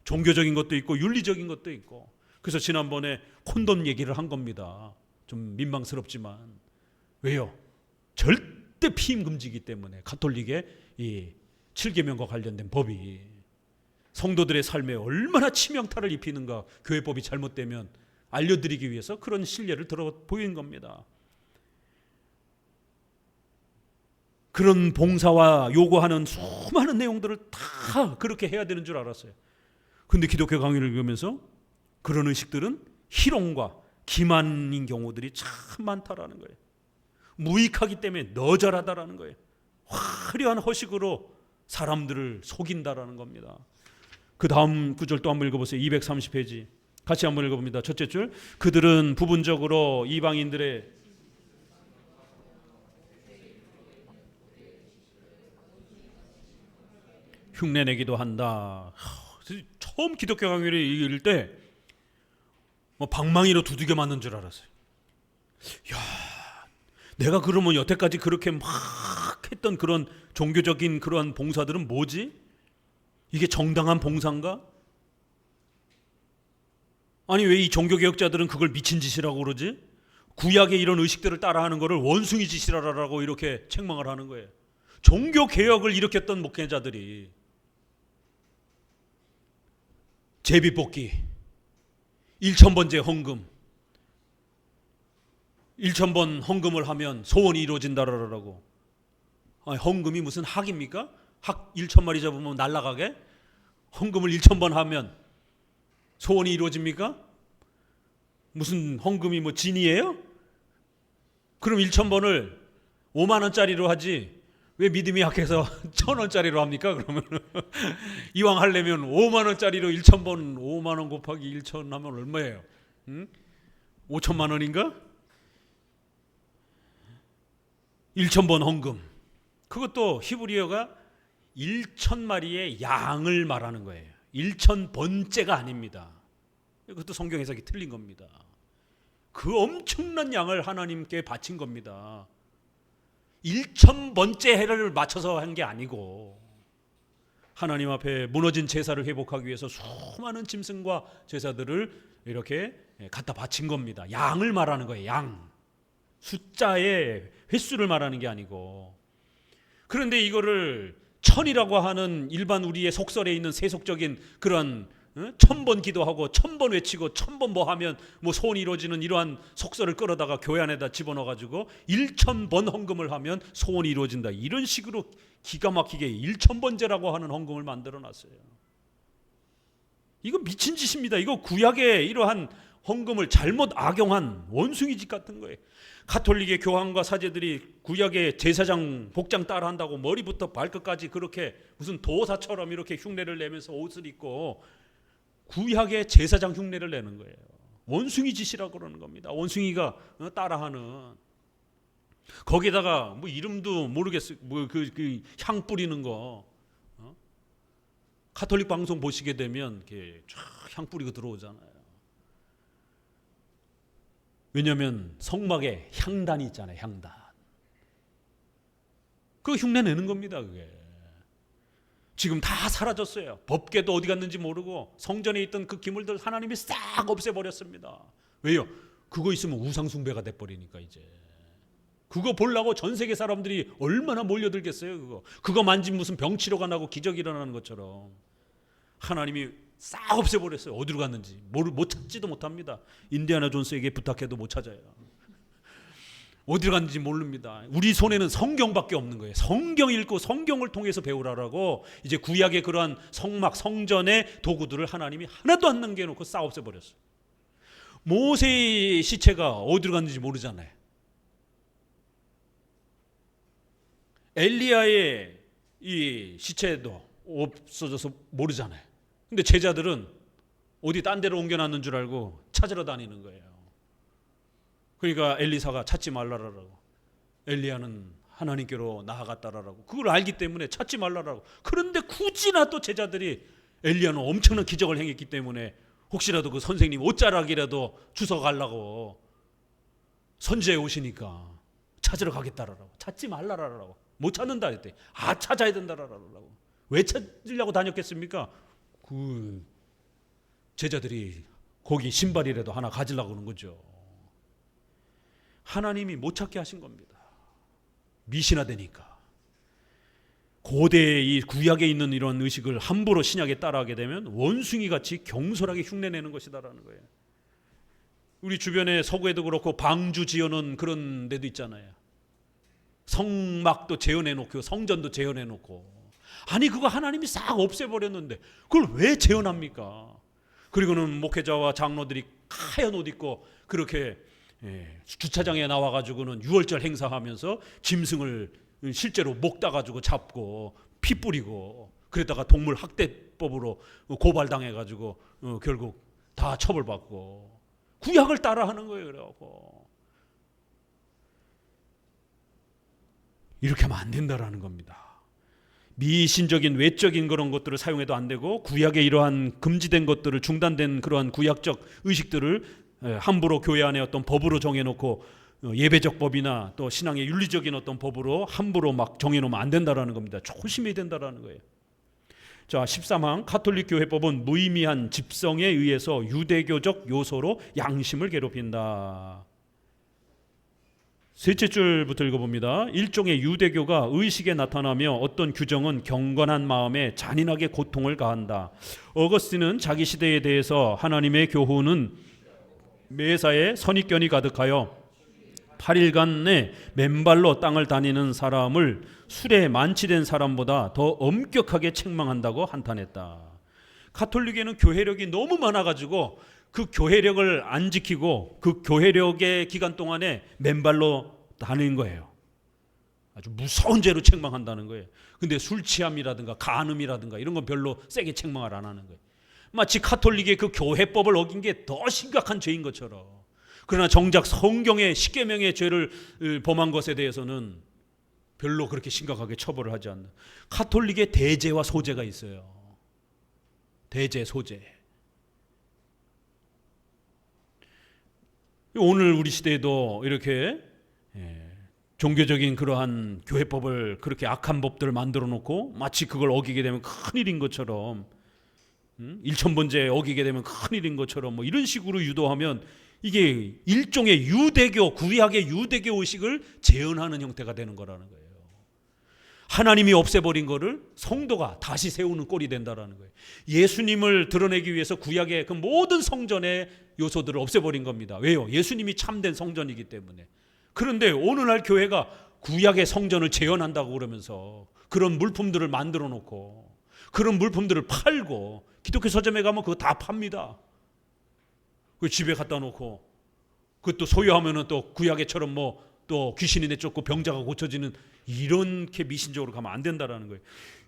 종교적인 것도 있고 윤리적인 것도 있고. 그래서 지난번에 콘돔 얘기를 한 겁니다. 좀 민망스럽지만. 왜요? 절대 피임 금지이기 때문에 가톨릭의 이 7계명과 관련된 법이 성도들의 삶에 얼마나 치명타를 입히는가, 교회법이 잘못되면 알려드리기 위해서 그런 신뢰를 들어 보인 겁니다. 그런 봉사와 요구하는 수많은 내용들을 다 그렇게 해야 되는 줄 알았어요. 근데 기독교 강의를 읽으면서 그런 의식들은 희롱과 기만인 경우들이 참 많다라는 거예요. 무익하기 때문에 너절하다라는 거예요. 화려한 허식으로 사람들을 속인다라는 겁니다. 그 다음 구절 또 한번 읽어보세요. 230페이지 같이 한번 읽어봅니다. 첫째 줄, 그들은 부분적으로 이방인들의 흉내내기도 한다. 처음 기독교 강의를 읽을 때 방망이로 두들겨 맞는 줄 알았어요. 야, 내가 그러면 여태까지 그렇게 막 했던 그런 종교적인 그러한 봉사들은 뭐지? 이게 정당한 봉사인가? 아니 왜 이 종교개혁자들은 그걸 미친 짓이라고 그러지? 구약의 이런 의식들을 따라하는 것을 원숭이 짓이라고 이렇게 책망을 하는 거예요. 종교개혁을 일으켰던 목회자들이 제비뽑기, 1000번째 헌금, 1000번 헌금을 하면 소원이 이루어진다라고. 헌금이 무슨 학입니까? 학 1000마리 잡으면 날아가게? 헌금을 1000번 하면 소원이 이루어집니까? 무슨 헌금이 뭐 진이에요? 그럼 1000번을 5만 원짜리로 하지 왜 믿음이 약해서 1000원짜리로 합니까? 그러면 이왕 하려면 5만 원짜리로 1000번 5만 원 곱하기 1000 하면 얼마예요? 5천만 원인가? 1000번 헌금. 그것도 히브리어가 1000마리의 양을 말하는 거예요. 1000번째가 아닙니다. 그것도 성경 해석이 틀린 겁니다. 그 엄청난 양을 하나님께 바친 겁니다. 1000번째 해를 맞춰서 한 게 아니고 하나님 앞에 무너진 제사를 회복하기 위해서 수많은 짐승과 제사들을 이렇게 갖다 바친 겁니다. 양을 말하는 거예요. 양. 숫자의 횟수를 말하는 게 아니고. 그런데 이거를 천이라고 하는 일반 우리의 속설에 있는 세속적인 그런 1000번 기도하고 1000번 외치고 1000번 뭐 하면 뭐 소원이 이루어지는 이러한 속설을 끌어다가 교회 안에다 집어넣어 가지고 1000번 헌금을 하면 소원이 이루어진다. 이런 식으로 기가 막히게 1000번제라고 하는 헌금을 만들어 놨어요. 이거 미친 짓입니다. 이거 구약의 이러한 헌금을 잘못 악용한 원숭이 짓 같은 거예요. 가톨릭의 교황과 사제들이 구약의 제사장 복장 따라한다고 머리부터 발끝까지 그렇게 무슨 도사처럼 이렇게 흉내를 내면서 옷을 입고 구약의 제사장 흉내를 내는 거예요. 원숭이 짓이라고 그러는 겁니다. 원숭이가 따라하는. 거기다가 뭐 이름도 모르겠어요. 뭐 그 향 뿌리는 거. 가톨릭 방송 보시게 되면 이렇게 쫙 향 뿌리고 들어오잖아요. 왜냐하면 성막에 향단이 있잖아요. 향단. 그 흉내 내는 겁니다. 그게. 지금 다 사라졌어요. 법궤도 어디 갔는지 모르고 성전에 있던 그 기물들 하나님이 싹 없애버렸습니다. 왜요? 그거 있으면 우상숭배가 돼버리니까 이제. 그거 보려고 전 세계 사람들이 얼마나 몰려들겠어요. 그거 만지면 무슨 병치료가 나고 기적이 일어나는 것처럼. 하나님이 싹 없애버렸어요. 어디로 갔는지 못 찾지도 못합니다. 인디아나 존스에게 부탁해도 못 찾아요. 어디로 갔는지 모릅니다. 우리 손에는 성경밖에 없는 거예요. 성경 읽고 성경을 통해서 배우라라고 이제 구약의 그러한 성막 성전의 도구들을 하나님이 하나도 안 남겨놓고 싹 없애버렸어요. 모세의 시체가 어디로 갔는지 모르잖아요. 엘리야의 이 시체도 없어져서 모르잖아요. 근데 제자들은 어디 딴 데로 옮겨놨는 줄 알고 찾으러 다니는 거예요. 그러니까 엘리사가 찾지 말라라고. 엘리야는 하나님께로 나아갔다라고. 그걸 알기 때문에 찾지 말라라고. 그런데 굳이나 또 제자들이 엘리야는 엄청난 기적을 행했기 때문에 혹시라도 그 선생님 옷자락이라도 주워 가려고 선지에 오시니까 찾으러 가겠다라고. 찾지 말라라고. 못 찾는다 했대. 찾아야 된다라고. 왜 찾으려고 다녔겠습니까? 그 제자들이 거기 신발이라도 하나 가지려고 하는 거죠. 하나님이 못 찾게 하신 겁니다. 미신화되니까. 고대의 이 구약에 있는 이런 의식을 함부로 신약에 따라하게 되면 원숭이같이 경솔하게 흉내내는 것이다라는 거예요. 우리 주변에 서구에도 그렇고 방주 지어놓은 그런 데도 있잖아요. 성막도 재현해놓고 성전도 재현해놓고. 아니 그거 하나님이 싹 없애버렸는데 그걸 왜 재현합니까? 그리고는 목회자와 장로들이 하얀 옷 입고 그렇게 주차장에 나와가지고는 유월절 행사하면서 짐승을 실제로 목 따가지고 잡고 피 뿌리고 그랬다가 동물 학대법으로 고발당해가지고 결국 다 처벌받고 구약을 따라하는 거예요. 그래갖고 이렇게 하면 안 된다라는 겁니다. 미신적인 외적인 그런 것들을 사용해도 안 되고 구약의 이러한 금지된 것들을 중단된 그러한 구약적 의식들을 함부로 교회 안에 어떤 법으로 정해놓고 예배적 법이나 또 신앙의 윤리적인 어떤 법으로 함부로 막 정해놓으면 안 된다라는 겁니다. 조심해야 된다라는 거예요. 자, 13항 가톨릭 교회법은 무의미한 집성에 의해서 유대교적 요소로 양심을 괴롭힌다. 셋째 줄부터 읽어봅니다. 일종의 유대교가 의식에 나타나며 어떤 규정은 경건한 마음에 잔인하게 고통을 가한다. 어거스틴은 자기 시대에 대해서 하나님의 교훈은 매사에 선입견이 가득하여 8일간의 맨발로 땅을 다니는 사람을 술에 만취된 사람보다 더 엄격하게 책망한다고 한탄했다. 가톨릭에는 교회력이 너무 많아가지고 그 교회력을 안 지키고 그 교회력의 기간 동안에 맨발로 다니는 거예요. 아주 무서운 죄로 책망한다는 거예요. 근데 술 취함이라든가 간음이라든가 이런 건 별로 세게 책망을 안 하는 거예요. 마치 가톨릭의 그 교회법을 어긴 게 더 심각한 죄인 것처럼. 그러나 정작 성경의 십계명의 죄를 범한 것에 대해서는 별로 그렇게 심각하게 처벌을 하지 않는. 가톨릭의 대제와 소제가 있어요. 대제, 소제. 오늘 우리 시대에도 이렇게 종교적인 그러한 교회법을 그렇게 악한 법들을 만들어 놓고 마치 그걸 어기게 되면 큰일인 것처럼, 일천번제 어기게 되면 큰일인 것처럼 뭐 이런 식으로 유도하면 이게 일종의 유대교, 구약의 유대교 의식을 재현하는 형태가 되는 거라는 거예요. 하나님이 없애버린 거를 성도가 다시 세우는 꼴이 된다라는 거예요. 예수님을 드러내기 위해서 구약의 그 모든 성전의 요소들을 없애버린 겁니다. 왜요? 예수님이 참된 성전이기 때문에. 그런데 오늘날 교회가 구약의 성전을 재현한다고 그러면서 그런 물품들을 만들어 놓고 그런 물품들을 팔고, 기독교 서점에 가면 그거 다 팝니다. 그 집에 갖다 놓고 그것도 소유하면은 또 구약에처럼 뭐 또 귀신이 내쫓고 병자가 고쳐지는, 이렇게 미신적으로 가면 안 된다라는 거예요.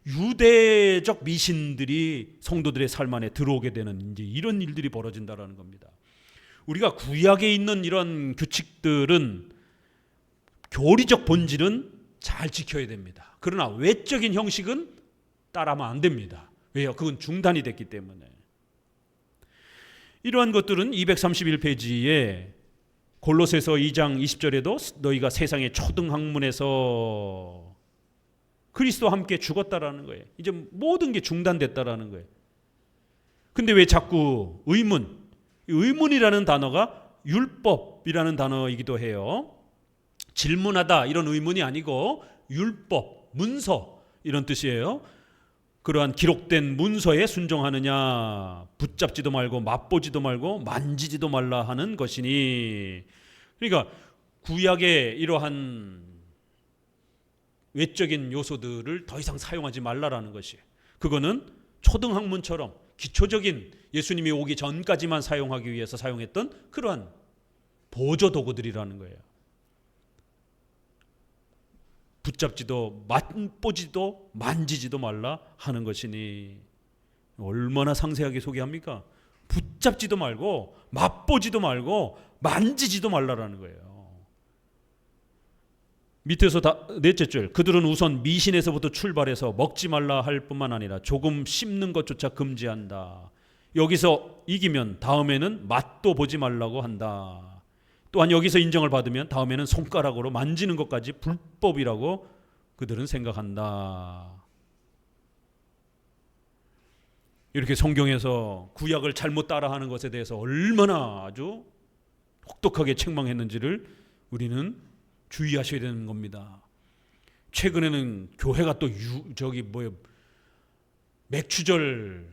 유대적 미신들이 성도들의 삶 안에 들어오게 되는 이제 이런 일들이 벌어진다라는 겁니다. 우리가 구약에 있는 이런 규칙들은 교리적 본질은 잘 지켜야 됩니다. 그러나 외적인 형식은 따라하면 안 됩니다. 왜요? 그건 중단이 됐기 때문에. 이러한 것들은 231페이지에 골로새서 2장 20절에도 너희가 세상의 초등학문에서 그리스도와 함께 죽었다라는 거예요. 이제 모든 게 중단됐다라는 거예요. 근데 왜 자꾸 의문이라는 단어가 율법이라는 단어이기도 해요. 질문하다 이런 의문이 아니고 율법, 문서 이런 뜻이에요. 그러한 기록된 문서에 순종하느냐, 붙잡지도 말고 맛보지도 말고 만지지도 말라 하는 것이니. 그러니까 구약의 이러한 외적인 요소들을 더 이상 사용하지 말라라는 것이에요. 그거는 초등학문처럼 기초적인, 예수님이 오기 전까지만 사용하기 위해서 사용했던 그러한 보조 도구들이라는 거예요. 붙잡지도 맛보지도 만지지도 말라 하는 것이니. 얼마나 상세하게 소개합니까? 붙잡지도 말고 맛보지도 말고 만지지도 말라라는 거예요. 밑에서 넷째 줄, 그들은 우선 미신에서부터 출발해서 먹지 말라 할 뿐만 아니라 조금 씹는 것조차 금지한다. 여기서 이기면 다음에는 맛도 보지 말라고 한다. 또한 여기서 인정을 받으면 다음에는 손가락으로 만지는 것까지 불법이라고 그들은 생각한다. 이렇게 성경에서 구약을 잘못 따라하는 것에 대해서 얼마나 아주 혹독하게 책망했는지를 우리는 주의하셔야 되는 겁니다. 최근에는 교회가 또 맥주절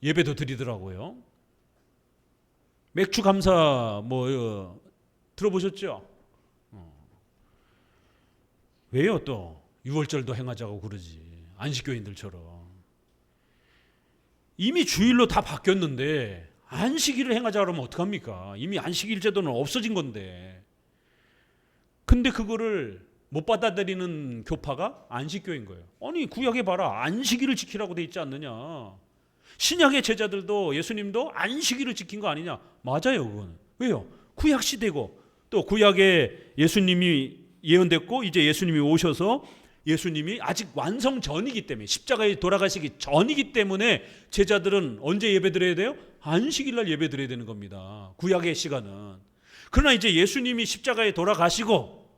예배도 드리더라고요. 맥주 감사 들어보셨죠? 왜요? 또 6월절도 행하자고 그러지, 안식교인들처럼. 이미 주일로 다 바뀌었는데 안식일을 행하자 그러면 어떡합니까? 이미 안식일 제도는 없어진 건데. 근데 그거를 못 받아들이는 교파가 안식교인 거예요. 아니 구약에 봐라, 안식일을 지키라고 돼 있지 않느냐. 신약의 제자들도 예수님도 안식일을 지킨 거 아니냐. 맞아요, 그거는. 왜요? 구약 시대고 또 구약에 예수님이 예언됐고 이제 예수님이 오셔서 예수님이 아직 완성 전이기 때문에, 십자가에 돌아가시기 전이기 때문에 제자들은 언제 예배드려야 돼요? 안식일날 예배드려야 되는 겁니다. 구약의 시간은. 그러나 이제 예수님이 십자가에 돌아가시고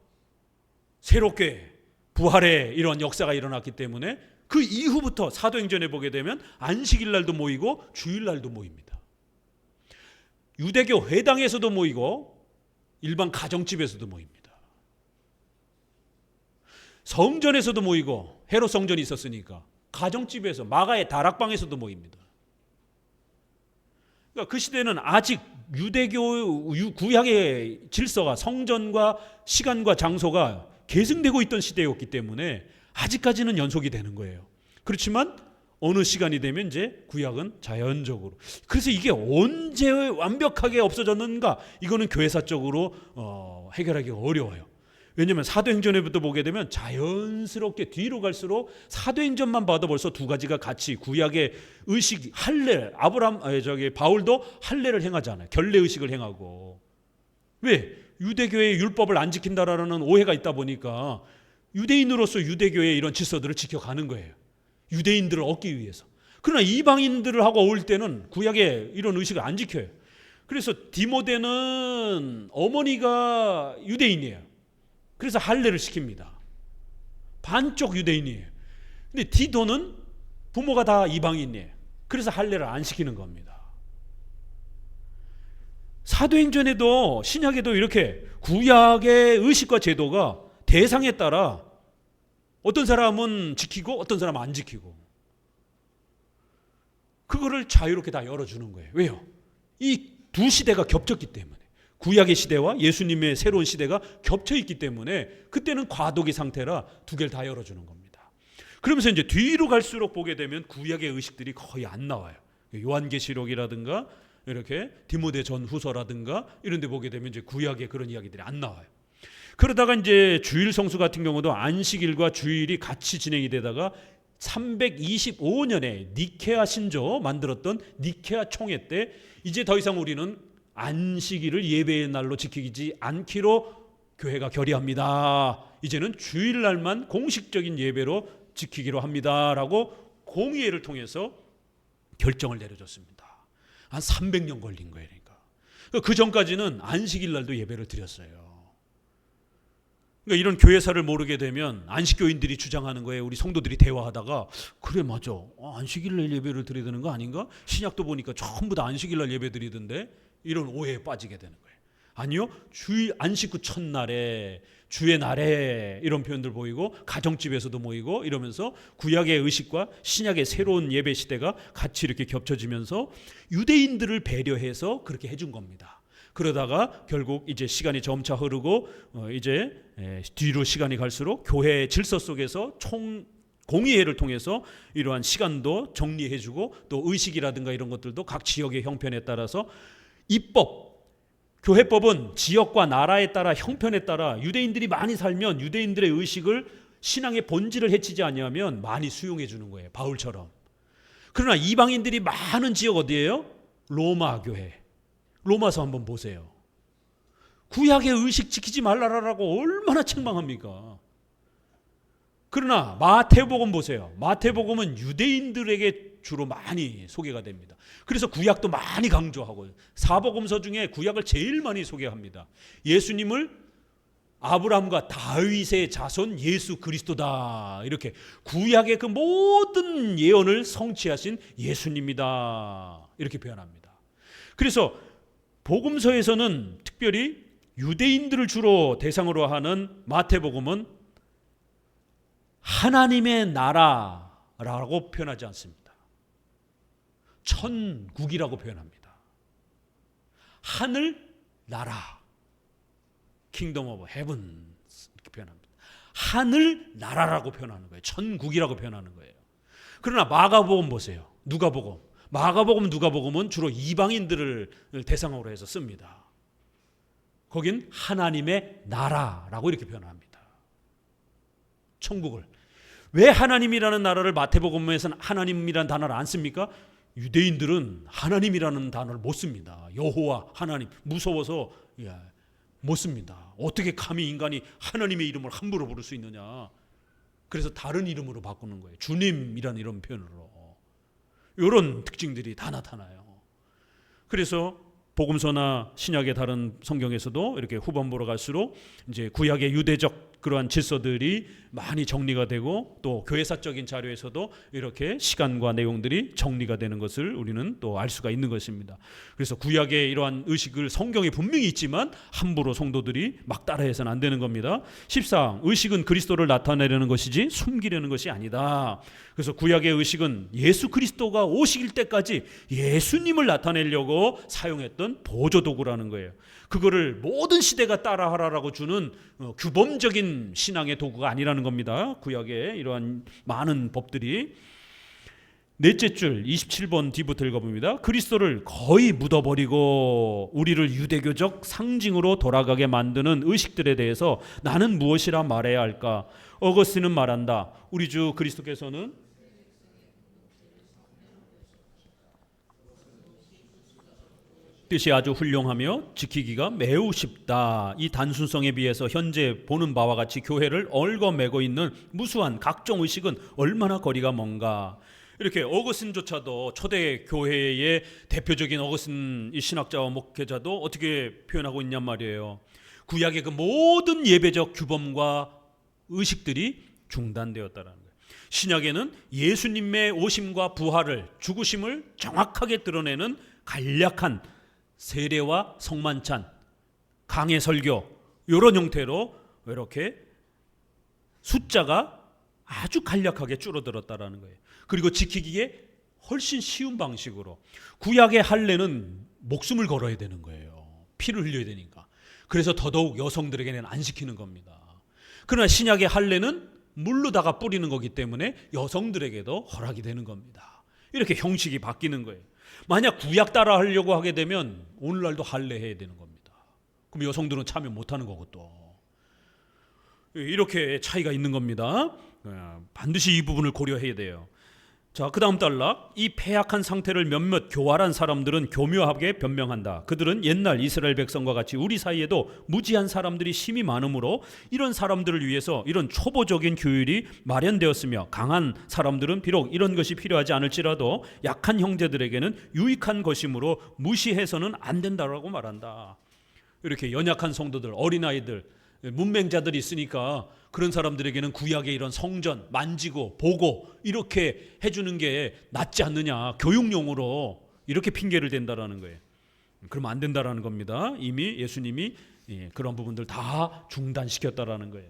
새롭게 부활의 이런 역사가 일어났기 때문에 그 이후부터 사도행전에 보게 되면 안식일날도 모이고 주일날도 모입니다. 유대교 회당에서도 모이고 일반 가정집에서도 모입니다. 성전에서도 모이고, 헤롯 성전이 있었으니까 가정집에서, 마가의 다락방에서도 모입니다. 그러니까 그 시대는 아직 유대교 구약의 질서가, 성전과 시간과 장소가 계승되고 있던 시대였기 때문에 아직까지는 연속이 되는 거예요. 그렇지만 어느 시간이 되면 이제 구약은 자연적으로, 그래서 이게 언제 완벽하게 없어졌는가, 이거는 교회사적으로 해결하기가 어려워요. 왜냐하면 사도행전에부터 보게 되면 자연스럽게 뒤로 갈수록, 사도행전만 봐도 벌써 두 가지가 같이, 구약의 의식, 할례, 바울도 할례를 행하잖아요. 결례 의식을 행하고. 왜? 유대교의 율법을 안 지킨다라는 오해가 있다 보니까 유대인으로서 유대교의 이런 질서들을 지켜가는 거예요. 유대인들을 얻기 위해서. 그러나 이방인들을 하고 어울 때는 구약의 이런 의식을 안 지켜요. 그래서 디모데는 어머니가 유대인이에요. 그래서 할례를 시킵니다. 반쪽 유대인이에요. 근데 디도는 부모가 다 이방인이에요. 그래서 할례를 안 시키는 겁니다. 사도행전에도 신약에도 이렇게 구약의 의식과 제도가 대상에 따라 어떤 사람은 지키고 어떤 사람은 안 지키고, 그거를 자유롭게 다 열어주는 거예요. 왜요? 이 두 시대가 겹쳤기 때문에, 구약의 시대와 예수님의 새로운 시대가 겹쳐 있기 때문에 그때는 과도기 상태라 두 개를 다 열어주는 겁니다. 그러면서 이제 뒤로 갈수록 보게 되면 구약의 의식들이 거의 안 나와요. 요한계시록이라든가 이렇게 디모데 전후서라든가 이런 데 보게 되면 이제 구약의 그런 이야기들이 안 나와요. 그러다가 이제 주일 성수 같은 경우도 안식일과 주일이 같이 진행이 되다가 325년에 니케아 신조 만들었던 니케아 총회 때 이제 더 이상 우리는 안식일을 예배의 날로 지키지 않기로 교회가 결의합니다. 이제는 주일날만 공식적인 예배로 지키기로 합니다라고 공의회를 통해서 결정을 내려줬습니다. 한 300년 걸린 거예요. 그러니까 그 전까지는 안식일날도 예배를 드렸어요. 그러니까 이런 교회사를 모르게 되면 안식교인들이 주장하는 거예요. 우리 성도들이 대화하다가 그래 맞아, 안식일날 예배를 드려야 되는 거 아닌가? 신약도 보니까 전부 다 안식일날 예배 드리던데, 이런 오해에 빠지게 되는 거예요. 아니요, 주일 안식 후 첫날에 주의 날에 이런 표현들 보이고 가정집에서도 모이고 이러면서 구약의 의식과 신약의 새로운 예배 시대가 같이 이렇게 겹쳐지면서 유대인들을 배려해서 그렇게 해준 겁니다. 그러다가 결국 이제 시간이 점차 흐르고 이제 뒤로 시간이 갈수록 교회의 질서 속에서 공의회를 통해서 이러한 시간도 정리해주고 또 의식이라든가 이런 것들도 각 지역의 형편에 따라서 입법, 교회법은 지역과 나라에 따라 형편에 따라 유대인들이 많이 살면 유대인들의 의식을 신앙의 본질을 해치지 않으면 많이 수용해 주는 거예요. 바울처럼. 그러나 이방인들이 많은 지역 어디예요? 로마 교회. 로마서 한번 보세요. 구약의 의식 지키지 말라라고 얼마나 책망합니까? 그러나 마태복음 보세요. 마태복음은 유대인들에게 주로 많이 소개가 됩니다. 그래서 구약도 많이 강조하고, 사복음서 중에 구약을 제일 많이 소개합니다. 예수님을 아브라함과 다윗의 자손 예수 그리스도다, 이렇게 구약의 그 모든 예언을 성취하신 예수님이다, 이렇게 표현합니다. 그래서 복음서에서는 특별히 유대인들을 주로 대상으로 하는 마태복음은 하나님의 나라라고 표현하지 않습니다. 천국이라고 표현합니다. 하늘 나라, 킹덤 오브 헤븐 이렇게 표현합니다. 하늘 나라라고 표현하는 거예요. 천국이라고 표현하는 거예요. 그러나 마가복음 보세요. 누가복음. 마가복음, 누가복음은 주로 이방인들을 대상으로 해서 씁니다. 거긴 하나님의 나라라고 이렇게 표현합니다. 천국을. 왜 하나님이라는 나라를 마태복음에서는 하나님이라는 단어를 안 씁니까? 유대인들은 하나님이라는 단어를 못 씁니다. 여호와 하나님, 무서워서 못 씁니다. 어떻게 감히 인간이 하나님의 이름을 함부로 부를 수 있느냐. 그래서 다른 이름으로 바꾸는 거예요. 주님이라는 이런 표현으로. 이런 특징들이 다 나타나요. 그래서 복음서나 신약의 다른 성경에서도 이렇게 후반부로 갈수록 이제 구약의 유대적 그러한 질서들이 많이 정리가 되고, 또 교회사적인 자료에서도 이렇게 시간과 내용들이 정리가 되는 것을 우리는 또 알 수가 있는 것입니다. 그래서 구약의 이러한 의식을 성경에 분명히 있지만 함부로 성도들이 막 따라해서는 안 되는 겁니다. 14. 의식은 그리스도를 나타내려는 것이지 숨기려는 것이 아니다. 그래서 구약의 의식은 예수 그리스도가 오실 때까지 예수님을 나타내려고 사용했던 보조도구라는 거예요. 그거를 모든 시대가 따라하라라고 주는 규범적인 신앙의 도구가 아니라는 겁니다. 구약의 이러한 많은 법들이. 넷째 줄 27번 뒤부터 읽어봅니다. 그리스도를 거의 묻어버리고 우리를 유대교적 상징으로 돌아가게 만드는 의식들에 대해서 나는 무엇이라 말해야 할까? 어거스틴은 말한다. 우리 주 그리스도께서는 뜻이 아주 훌륭하며 지키기가 매우 쉽다. 이 단순성에 비해서 현재 보는 바와 같이 교회를 얽어매고 있는 무수한 각종 의식은 얼마나 거리가 먼가. 이렇게 어거스틴조차도 초대 교회의 대표적인 어거스틴 이 신학자와 목회자도 어떻게 표현하고 있냔 말이에요. 구약의 그 모든 예배적 규범과 의식들이 중단되었다라는 거예요. 신약에는 예수님의 오심과 부활을, 죽으심을 정확하게 드러내는 간략한 세례와 성만찬, 강해 설교 이런 형태로 이렇게 숫자가 아주 간략하게 줄어들었다라는 거예요. 그리고 지키기에 훨씬 쉬운 방식으로, 구약의 할례는 목숨을 걸어야 되는 거예요. 피를 흘려야 되니까. 그래서 더더욱 여성들에게는 안 시키는 겁니다. 그러나 신약의 할례는 물로다가 뿌리는 거기 때문에 여성들에게도 허락이 되는 겁니다. 이렇게 형식이 바뀌는 거예요. 만약 구약 따라 하려고 하게 되면 오늘날도 할례해야 되는 겁니다. 그럼 여성들은 참여 못하는 거고, 또 이렇게 차이가 있는 겁니다. 반드시 이 부분을 고려해야 돼요. 자, 그 다음 단락. 이 패약한 상태를 몇몇 교활한 사람들은 교묘하게 변명한다. 그들은 옛날 이스라엘 백성과 같이 우리 사이에도 무지한 사람들이 심히 많으므로 이런 사람들을 위해서 이런 초보적인 규율이 마련되었으며, 강한 사람들은 비록 이런 것이 필요하지 않을지라도 약한 형제들에게는 유익한 것이므로 무시해서는 안 된다라고 말한다. 이렇게 연약한 성도들, 어린아이들, 문맹자들이 있으니까 그런 사람들에게는 구약의 이런 성전 만지고 보고 이렇게 해주는 게 낫지 않느냐, 교육용으로 이렇게 핑계를 댄다라는 거예요. 그러면 안 된다라는 겁니다. 이미 예수님이 그런 부분들 다 중단시켰다라는 거예요.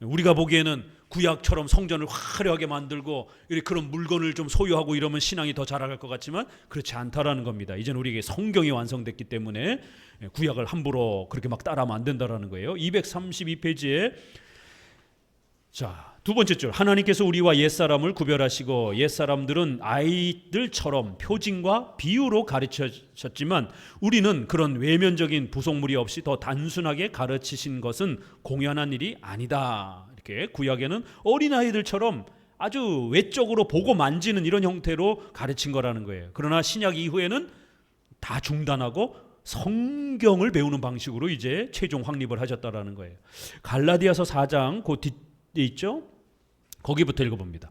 우리가 보기에는 구약처럼 성전을 화려하게 만들고 이렇게 그런 물건을 좀 소유하고 이러면 신앙이 더 자라갈 것 같지만 그렇지 않다라는 겁니다. 이제는 우리에게 성경이 완성됐기 때문에 구약을 함부로 그렇게 막 따라하면 안 된다라는 거예요. 232페이지에 자, 두 번째 줄. 하나님께서 우리와 옛사람을 구별하시고 옛사람들은 아이들처럼 표징과 비유로 가르치셨지만 우리는 그런 외면적인 부속물이 없이 더 단순하게 가르치신 것은 공연한 일이 아니다. 이렇게 구약에는 어린아이들처럼 아주 외적으로 보고 만지는 이런 형태로 가르친 거라는 거예요. 그러나 신약 이후에는 다 중단하고 성경을 배우는 방식으로 이제 최종 확립을 하셨다라는 거예요. 갈라디아서 4장 그 뒤에 있죠? 거기부터 읽어봅니다.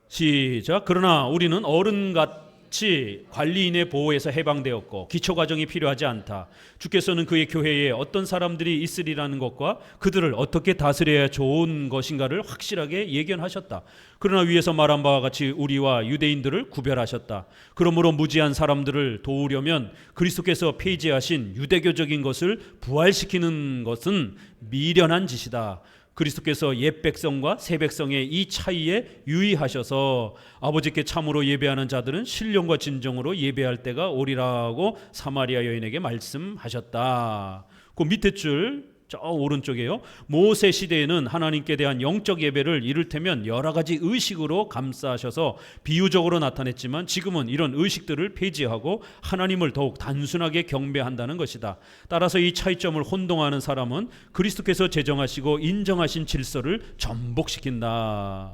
시작. 그러나 우리는 어른같이 관리인의 보호에서 해방되었고 기초과정이 필요하지 않다. 주께서는 그의 교회에 어떤 사람들이 있으리라는 것과 그들을 어떻게 다스려야 좋은 것인가를 확실하게 예견하셨다. 그러나 위에서 말한 바와 같이 우리와 유대인들을 구별하셨다. 그러므로 무지한 사람들을 도우려면 그리스도께서 폐지하신 유대교적인 것을 부활시키는 것은 미련한 짓이다. 그리스도께서 옛 백성과 새 백성의 이 차이에 유의하셔서 아버지께 참으로 예배하는 자들은 신령과 진정으로 예배할 때가 오리라고 사마리아 여인에게 말씀하셨다. 그 밑에 줄 저 오른쪽에요. 모세 시대에는 하나님께 대한 영적 예배를 이를테면 여러 가지 의식으로 감싸셔서 비유적으로 나타냈지만 지금은 이런 의식들을 폐지하고 하나님을 더욱 단순하게 경배한다는 것이다. 따라서 이 차이점을 혼동하는 사람은 그리스도께서 제정하시고 인정하신 질서를 전복시킨다.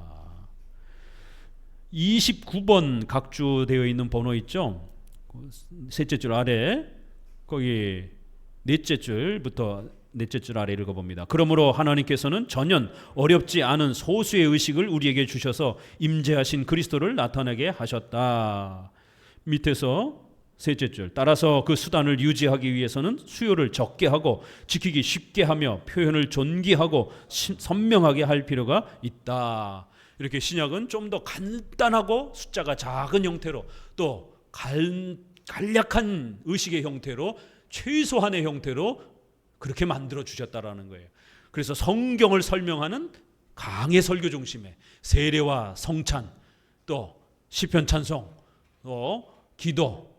29번 각주되어 있는 번호 있죠? 셋째 줄 아래 거기 넷째 줄부터 넷째 줄 아래 읽어봅니다. 그러므로 하나님께서는 전혀 어렵지 않은 소수의 의식을 우리에게 주셔서 임재하신 그리스도를 나타나게 하셨다. 밑에서 셋째 줄. 따라서 그 수단을 유지하기 위해서는 수요를 적게 하고 지키기 쉽게 하며 표현을 존귀하고 선명하게 할 필요가 있다. 이렇게 신약은 좀 더 간단하고 숫자가 작은 형태로 또 간략한 의식의 형태로 최소한의 형태로 그렇게 만들어 주셨다라는 거예요. 그래서 성경을 설명하는 강해 설교 중심의 세례와 성찬, 또 시편 찬송, 또 기도,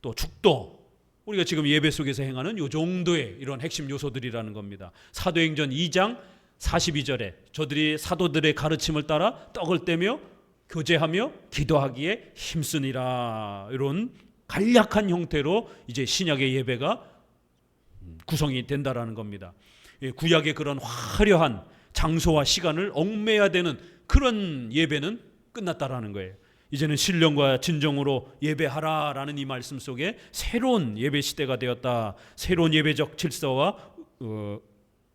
또 축도, 우리가 지금 예배 속에서 행하는 이 정도의 이런 핵심 요소들이라는 겁니다. 사도행전 2장 42절에 저들이 사도들의 가르침을 따라 떡을 떼며 교제하며 기도하기에 힘쓰니라. 이런 간략한 형태로 이제 신약의 예배가 구성이 된다라는 겁니다. 구약의 그런 화려한 장소와 시간을 얽매야 되는 그런 예배는 끝났다라는 거예요. 이제는 신령과 진정으로 예배하라라는 이 말씀 속에 새로운 예배 시대가 되었다. 새로운 예배적 질서와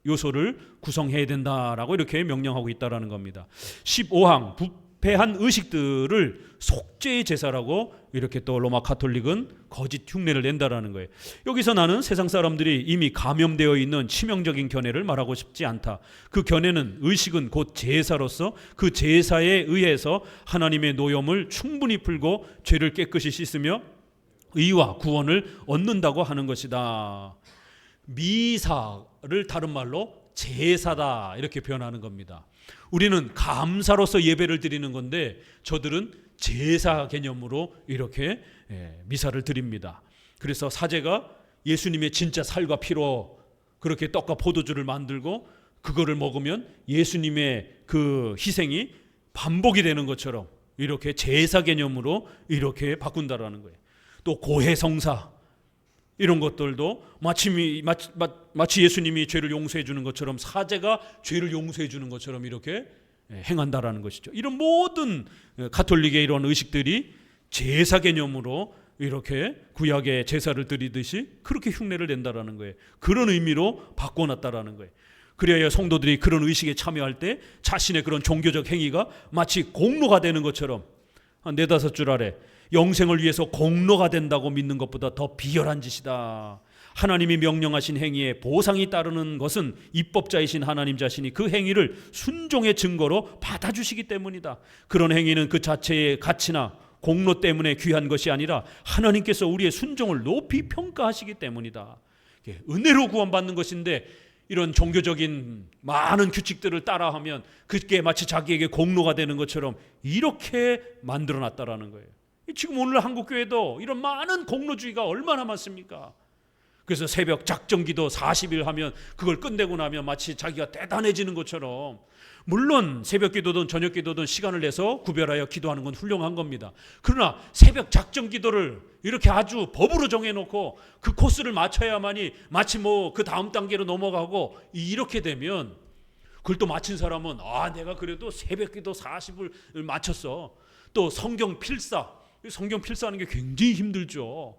요소를 구성해야 된다라고 이렇게 명령하고 있다라는 겁니다. 15항 부패한 의식들을 속죄의 제사라고 이렇게 또 로마 가톨릭은 거짓 흉내를 낸다라는 거예요. 여기서 나는 세상 사람들이 이미 감염되어 있는 치명적인 견해를 말하고 싶지 않다. 그 견해는 의식은 곧 제사로서 그 제사에 의해서 하나님의 노염을 충분히 풀고 죄를 깨끗이 씻으며 의와 구원을 얻는다고 하는 것이다. 미사를 다른 말로 제사다 이렇게 표현하는 겁니다. 우리는 감사로서 예배를 드리는 건데 저들은 제사 개념으로 이렇게 미사를 드립니다. 그래서 사제가 예수님의 진짜 살과 피로 그렇게 떡과 포도주를 만들고 그거를 먹으면 예수님의 그 희생이 반복이 되는 것처럼 이렇게 제사 개념으로 이렇게 바꾼다라는 거예요. 또 고해성사 이런 것들도 마치 예수님이 죄를 용서해 주는 것처럼 사제가 죄를 용서해 주는 것처럼 이렇게 행한다라는 것이죠. 이런 모든 가톨릭의 이런 의식들이 제사 개념으로 이렇게 구약의 제사를 드리듯이 그렇게 흉내를 낸다라는 거예요. 그런 의미로 바꿔놨다라는 거예요. 그래야 성도들이 그런 의식에 참여할 때 자신의 그런 종교적 행위가 마치 공로가 되는 것처럼 한 4-5줄 아래 영생을 위해서 공로가 된다고 믿는 것보다 더 비열한 짓이다. 하나님이 명령하신 행위에 보상이 따르는 것은 입법자이신 하나님 자신이 그 행위를 순종의 증거로 받아주시기 때문이다. 그런 행위는 그 자체의 가치나 공로 때문에 귀한 것이 아니라 하나님께서 우리의 순종을 높이 평가하시기 때문이다. 은혜로 구원받는 것인데 이런 종교적인 많은 규칙들을 따라하면 그게 마치 자기에게 공로가 되는 것처럼 이렇게 만들어놨다라는 거예요. 지금 오늘 한국교회도 이런 많은 공로주의가 얼마나 많습니까? 그래서 새벽 작정기도 40일 하면 그걸 끝내고 나면 마치 자기가 대단해지는 것처럼, 물론 새벽기도든 저녁기도든 시간을 내서 구별하여 기도하는 건 훌륭한 겁니다. 그러나 새벽 작정기도를 이렇게 아주 법으로 정해놓고 그 코스를 맞춰야만이 마치 뭐 그 다음 단계로 넘어가고 이렇게 되면 그걸 또 마친 사람은 내가 그래도 새벽기도 40을 마쳤어. 또 성경 필사하는 게 굉장히 힘들죠.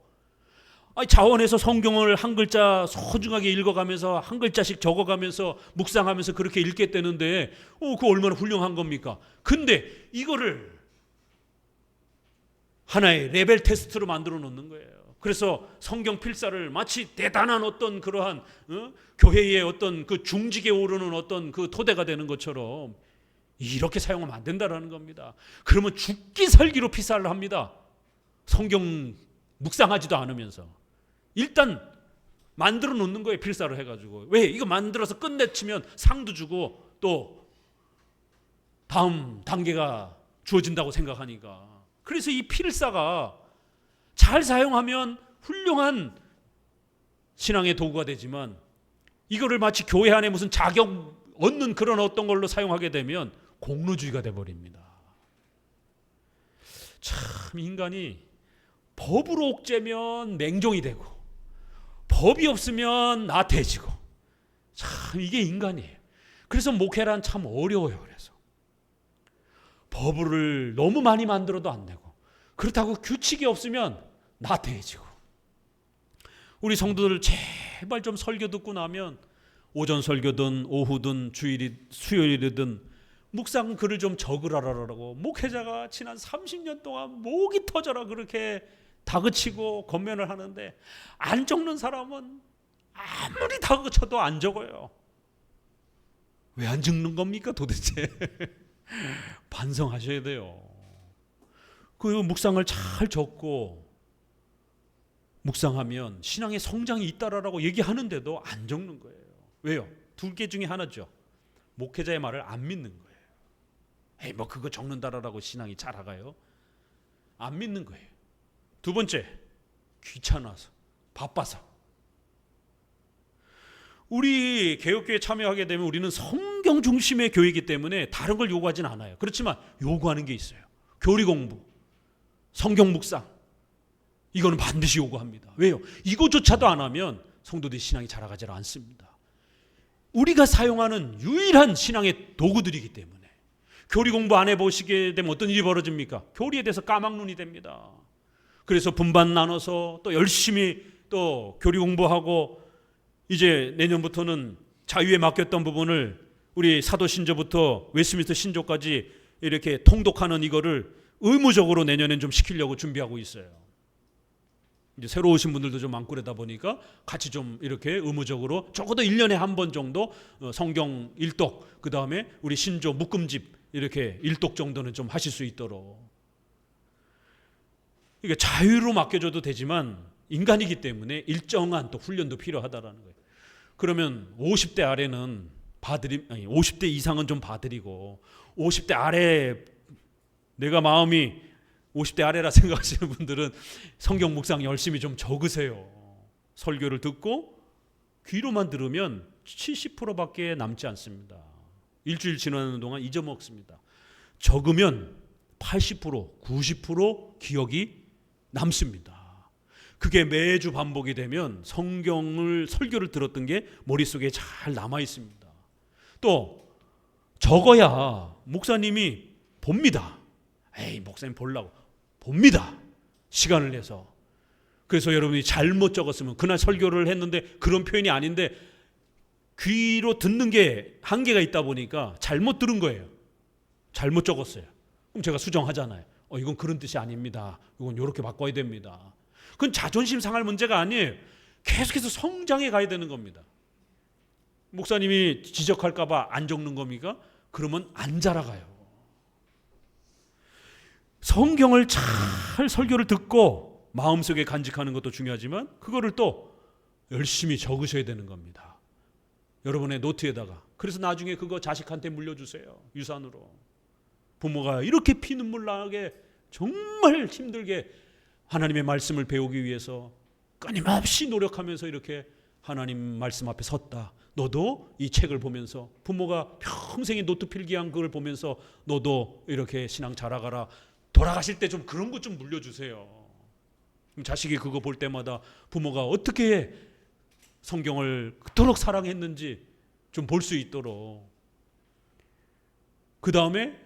자원해서 성경을 한 글자 소중하게 읽어가면서 한 글자씩 적어가면서 묵상하면서 그렇게 읽겠다는데 그거 얼마나 훌륭한 겁니까? 근데 이거를 하나의 레벨 테스트로 만들어 놓는 거예요. 그래서 성경 필사를 마치 대단한 어떤 그러한 교회의 어떤 그 중직에 오르는 어떤 그 토대가 되는 것처럼 이렇게 사용하면 안 된다라는 겁니다. 그러면 죽기 살기로 필사를 합니다. 성경 묵상하지도 않으면서 일단 만들어 놓는 거예요. 필사를 해가지고. 왜? 이거 만들어서 끝내치면 상도 주고 또 다음 단계가 주어진다고 생각하니까. 그래서 이 필사가 잘 사용하면 훌륭한 신앙의 도구가 되지만 이거를 마치 교회 안에 무슨 자격 얻는 그런 어떤 걸로 사용하게 되면 공로주의가 돼버립니다. 참 인간이 법으로 옥죄면 맹종이 되고 법이 없으면 나태해지고, 참 이게 인간이에요. 그래서 목회란 참 어려워요. 그래서 법을 너무 많이 만들어도 안 되고, 그렇다고 규칙이 없으면 나태해지고. 우리 성도들 제발 좀 설교 듣고 나면 오전 설교든 오후든 수요일이든 묵상 글을 좀 적으라라고 목회자가 지난 30년 동안 목이 터져라 그렇게 다그치고 권면을 하는데 안 적는 사람은 아무리 다그쳐도 안 적어요. 왜 안 적는 겁니까 도대체? 반성하셔야 돼요. 그 묵상을 잘 적고 묵상하면 신앙의 성장이 있다라고 얘기하는데도 안 적는 거예요. 왜요? 2개 중에 하나죠. 목회자의 말을 안 믿는 거예요. 뭐 그거 적는다라고 신앙이 자라가요? 안 믿는 거예요. 2번째, 귀찮아서, 바빠서. 우리 개혁교회에 참여하게 되면 우리는 성경 중심의 교회이기 때문에 다른 걸 요구하진 않아요. 그렇지만 요구하는 게 있어요. 교리 공부, 성경 묵상, 이거는 반드시 요구합니다. 왜요? 이거조차도 안 하면 성도들의 신앙이 자라가지 않습니다. 우리가 사용하는 유일한 신앙의 도구들이기 때문에. 교리 공부 안 해보시게 되면 어떤 일이 벌어집니까? 교리에 대해서 까막눈이 됩니다. 그래서 분반 나눠서 또 열심히 또 교리 공부하고, 이제 내년부터는 자유에 맡겼던 부분을 우리 사도신조부터 웨스트민스터 신조까지 이렇게 통독하는 이거를 의무적으로 내년엔 좀 시키려고 준비하고 있어요. 이제 새로 오신 분들도 좀 많고 그러다 보니까 같이 좀 이렇게 의무적으로 적어도 1년에 한 번 정도 성경 일독, 그 다음에 우리 신조 묶음집 이렇게 일독 정도는 좀 하실 수 있도록. 이게 자유로 맡겨줘도 되지만 인간이기 때문에 일정한 또 훈련도 필요하다라는 거예요. 그러면 50대 아래는 봐드림, 아니 50대 이상은 좀 봐드리고 50대 아래, 내가 마음이 50대 아래라 생각하시는 분들은 성경 묵상 열심히 좀 적으세요. 설교를 듣고 귀로만 들으면 70%밖에 남지 않습니다. 일주일 지나는 동안 잊어먹습니다. 적으면 80%, 90% 기억이 남습니다. 그게 매주 반복이 되면 설교를 들었던 게 머릿속에 잘 남아 있습니다. 또 적어야 목사님이 봅니다. 에이, 목사님 보려고 봅니다. 시간을 내서. 그래서 여러분이 잘못 적었으면, 그날 설교를 했는데 그런 표현이 아닌데 귀로 듣는 게 한계가 있다 보니까 잘못 들은 거예요. 잘못 적었어요. 그럼 제가 수정하잖아요. 이건 그런 뜻이 아닙니다. 이건 이렇게 바꿔야 됩니다. 그건 자존심 상할 문제가 아니에요. 계속해서 성장해 가야 되는 겁니다. 목사님이 지적할까 봐 안 적는 겁니까? 그러면 안 자라가요. 성경을 잘 설교를 듣고 마음속에 간직하는 것도 중요하지만 그거를 또 열심히 적으셔야 되는 겁니다. 여러분의 노트에다가. 그래서 나중에 그거 자식한테 물려주세요. 유산으로. 부모가 이렇게 피눈물 나게 정말 힘들게 하나님의 말씀을 배우기 위해서 끊임없이 노력하면서 이렇게 하나님 말씀 앞에 섰다. 너도 이 책을 보면서, 부모가 평생에 노트 필기한 그걸 보면서 너도 이렇게 신앙 자라가라. 돌아가실 때 좀 그런 것 좀 물려주세요. 자식이 그거 볼 때마다 부모가 어떻게 성경을 그토록 사랑했는지 좀 볼 수 있도록. 그 다음에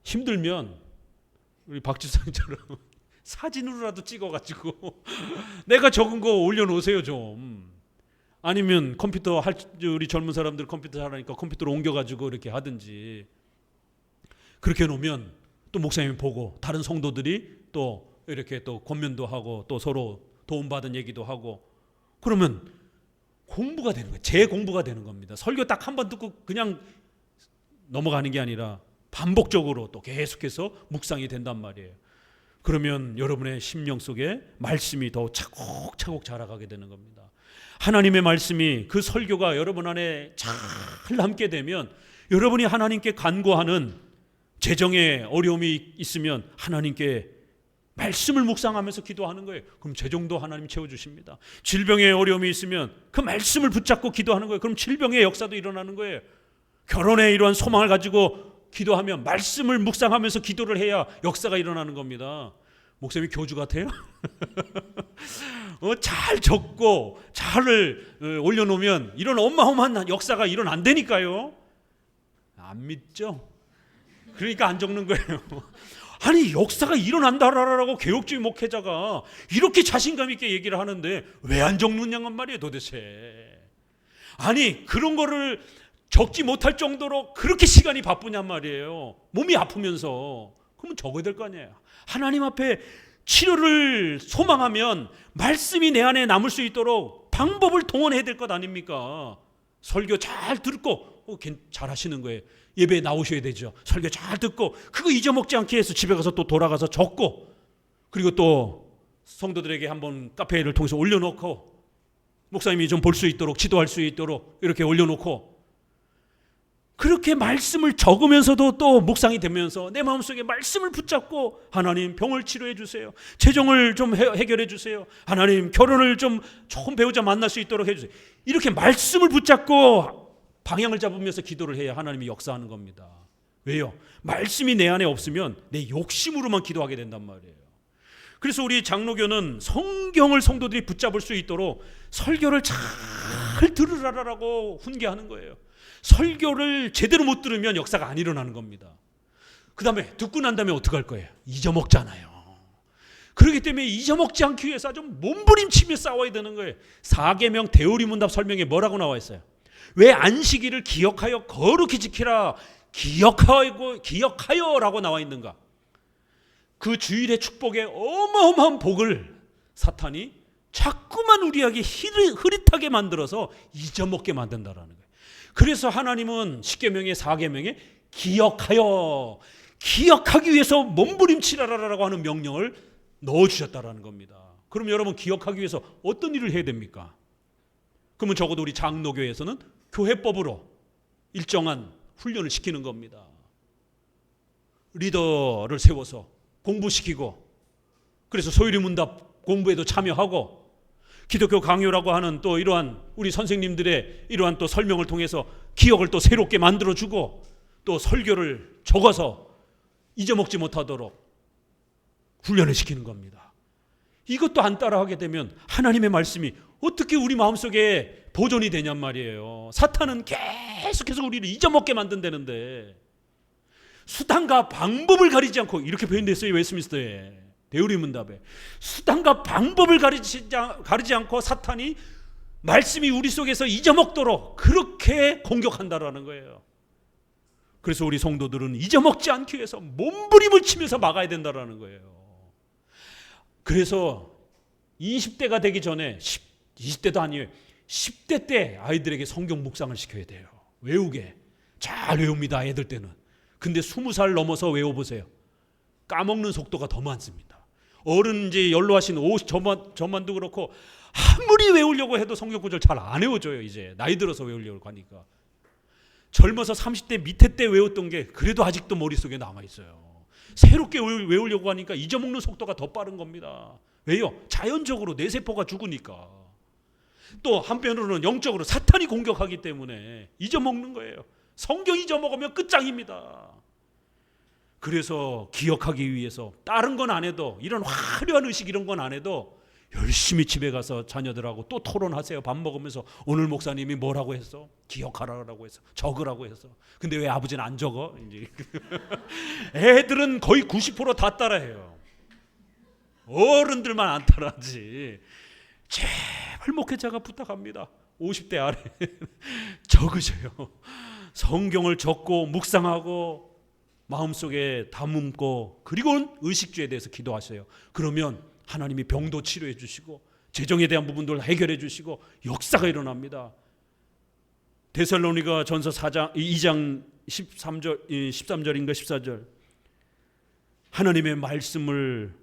힘들면 우리 박 집사님처럼 사진으로라도 찍어가지고 내가 적은 거 올려놓으세요 좀. 아니면 컴퓨터 우리 젊은 사람들 컴퓨터 잘하니까 컴퓨터로 옮겨가지고 이렇게 하든지. 그렇게 해놓으면 또 목사님이 보고 다른 성도들이 또 이렇게 또 권면도 하고 또 서로 도움받은 얘기도 하고, 그러면 공부가 되는 거예요. 제 공부가 되는 겁니다. 설교 딱 한 번 듣고 그냥 넘어가는 게 아니라 반복적으로 또 계속해서 묵상이 된단 말이에요. 그러면 여러분의 심령 속에 말씀이 더 차곡차곡 자라가게 되는 겁니다. 하나님의 말씀이, 그 설교가 여러분 안에 잘 남게 되면 여러분이 하나님께 간구하는 재정에 어려움이 있으면 하나님께 말씀을 묵상하면서 기도하는 거예요. 그럼 재정도 하나님 채워주십니다. 질병에 어려움이 있으면 그 말씀을 붙잡고 기도하는 거예요. 그럼 질병의 역사도 일어나는 거예요. 결혼에 이러한 소망을 가지고 기도하면 말씀을 묵상하면서 기도를 해야 역사가 일어나는 겁니다. 목사님이 교주 같아요? 잘 적고 잘을 올려놓으면 이런 어마어마한 역사가 일어난다니까요. 안 믿죠? 그러니까 안 적는 거예요. 아니, 역사가 일어난다라고 개혁주의 목회자가 이렇게 자신감 있게 얘기를 하는데 왜 안 적느냐는 말이에요 도대체. 아니, 그런 거를 적지 못할 정도로 그렇게 시간이 바쁘냔 말이에요. 몸이 아프면서. 그러면 적어야 될 거 아니에요. 하나님 앞에 치료를 소망하면 말씀이 내 안에 남을 수 있도록 방법을 동원해야 될 것 아닙니까? 설교 잘 듣고 잘 하시는 거예요. 예배에 나오셔야 되죠. 설교 잘 듣고 그거 잊어먹지 않게 해서 집에 가서 또 돌아가서 적고, 그리고 또 성도들에게 한번 카페를 통해서 올려놓고 목사님이 좀 볼 수 있도록, 기도할 수 있도록 이렇게 올려놓고, 그렇게 말씀을 적으면서도 또 묵상이 되면서 내 마음속에 말씀을 붙잡고 하나님 병을 치료해 주세요. 재정을 좀 해결해 주세요. 하나님 결혼을 좀 좋은 배우자 만날 수 있도록 해주세요. 이렇게 말씀을 붙잡고 방향을 잡으면서 기도를 해야 하나님이 역사하는 겁니다. 왜요? 말씀이 내 안에 없으면 내 욕심으로만 기도하게 된단 말이에요. 그래서 우리 장로교는 성경을 성도들이 붙잡을 수 있도록 설교를 잘 들으라라고 훈계하는 거예요. 설교를 제대로 못 들으면 역사가 안 일어나는 겁니다. 그 다음에 듣고 난 다음에 어떻게 할 거예요? 잊어먹잖아요. 그렇기 때문에 잊어먹지 않기 위해서 아주 몸부림치며 싸워야 되는 거예요. 4계명 대오리문답 설명에 뭐라고 나와 있어요? 왜 안식일을 기억하여 거룩히 지키라 기억하여라고 나와 있는가? 그 주일의 축복의 어마어마한 복을 사탄이 자꾸만 우리에게 흐릿하게 만들어서 잊어먹게 만든다라는 거예요. 그래서 하나님은 십계명의 4계명에 기억하기 위해서 몸부림치라라고 하는 명령을 넣어주셨다라는 겁니다. 그럼 여러분, 기억하기 위해서 어떤 일을 해야 됩니까? 그러면 적어도 우리 장로교회에서는 교회법으로 일정한 훈련을 시키는 겁니다. 리더를 세워서 공부시키고, 그래서 소유리문답 공부에도 참여하고, 기독교 강요라고 하는 또 이러한 우리 선생님들의 이러한 또 설명을 통해서 기억을 또 새롭게 만들어주고, 또 설교를 적어서 잊어먹지 못하도록 훈련을 시키는 겁니다. 이것도 안 따라하게 되면 하나님의 말씀이 어떻게 우리 마음속에 보존이 되냔 말이에요. 사탄은 계속해서 우리를 잊어먹게 만든다는데, 수단과 방법을 가리지 않고, 이렇게 표현됐어요 웨스트민스터에 대우리문답에. 수단과 방법을 가리지 않고 사탄이 말씀이 우리 속에서 잊어먹도록 그렇게 공격한다라는 거예요. 그래서 우리 성도들은 잊어먹지 않기 위해서 몸부림을 치면서 막아야 된다라는 거예요. 그래서 20대가 되기 전에 20대도 아니에요, 10대 때 아이들에게 성경 묵상을 시켜야 돼요. 외우게. 잘 외웁니다, 애들 때는. 근데 20살 넘어서 외워보세요. 까먹는 속도가 더 많습니다. 어른 이제 연로하신 50, 저만도 그렇고 아무리 외우려고 해도 성경 구절 잘 안 외워져요. 이제 나이 들어서 외우려고 하니까. 젊어서 30대 밑에 때 외웠던 게 그래도 아직도 머릿속에 남아있어요. 새롭게 외우려고 하니까 잊어먹는 속도가 더 빠른 겁니다. 왜요? 자연적으로 뇌세포가 죽으니까. 또 한편으로는 영적으로 사탄이 공격하기 때문에 잊어먹는 거예요. 성경 잊어먹으면 끝장입니다. 그래서 기억하기 위해서 다른 건 안 해도, 이런 화려한 의식 이런 건 안 해도 열심히 집에 가서 자녀들하고 또 토론하세요. 밥 먹으면서 오늘 목사님이 뭐라고 했어? 기억하라고 했어. 적으라고 했어. 근데 왜 아버지는 안 적어? 이제 애들은 거의 90% 다 따라해요. 어른들만 안 따라하지. 제발 목회자가 부탁합니다. 50대 아래 적으세요. 성경을 적고 묵상하고 마음속에 다듬고, 그리고는 의식주에 대해서 기도하세요. 그러면 하나님이 병도 치료해 주시고 재정에 대한 부분들 해결해 주시고 역사가 일어납니다. 데살로니가 전서 2장 13절인가 14절, 하나님의 말씀을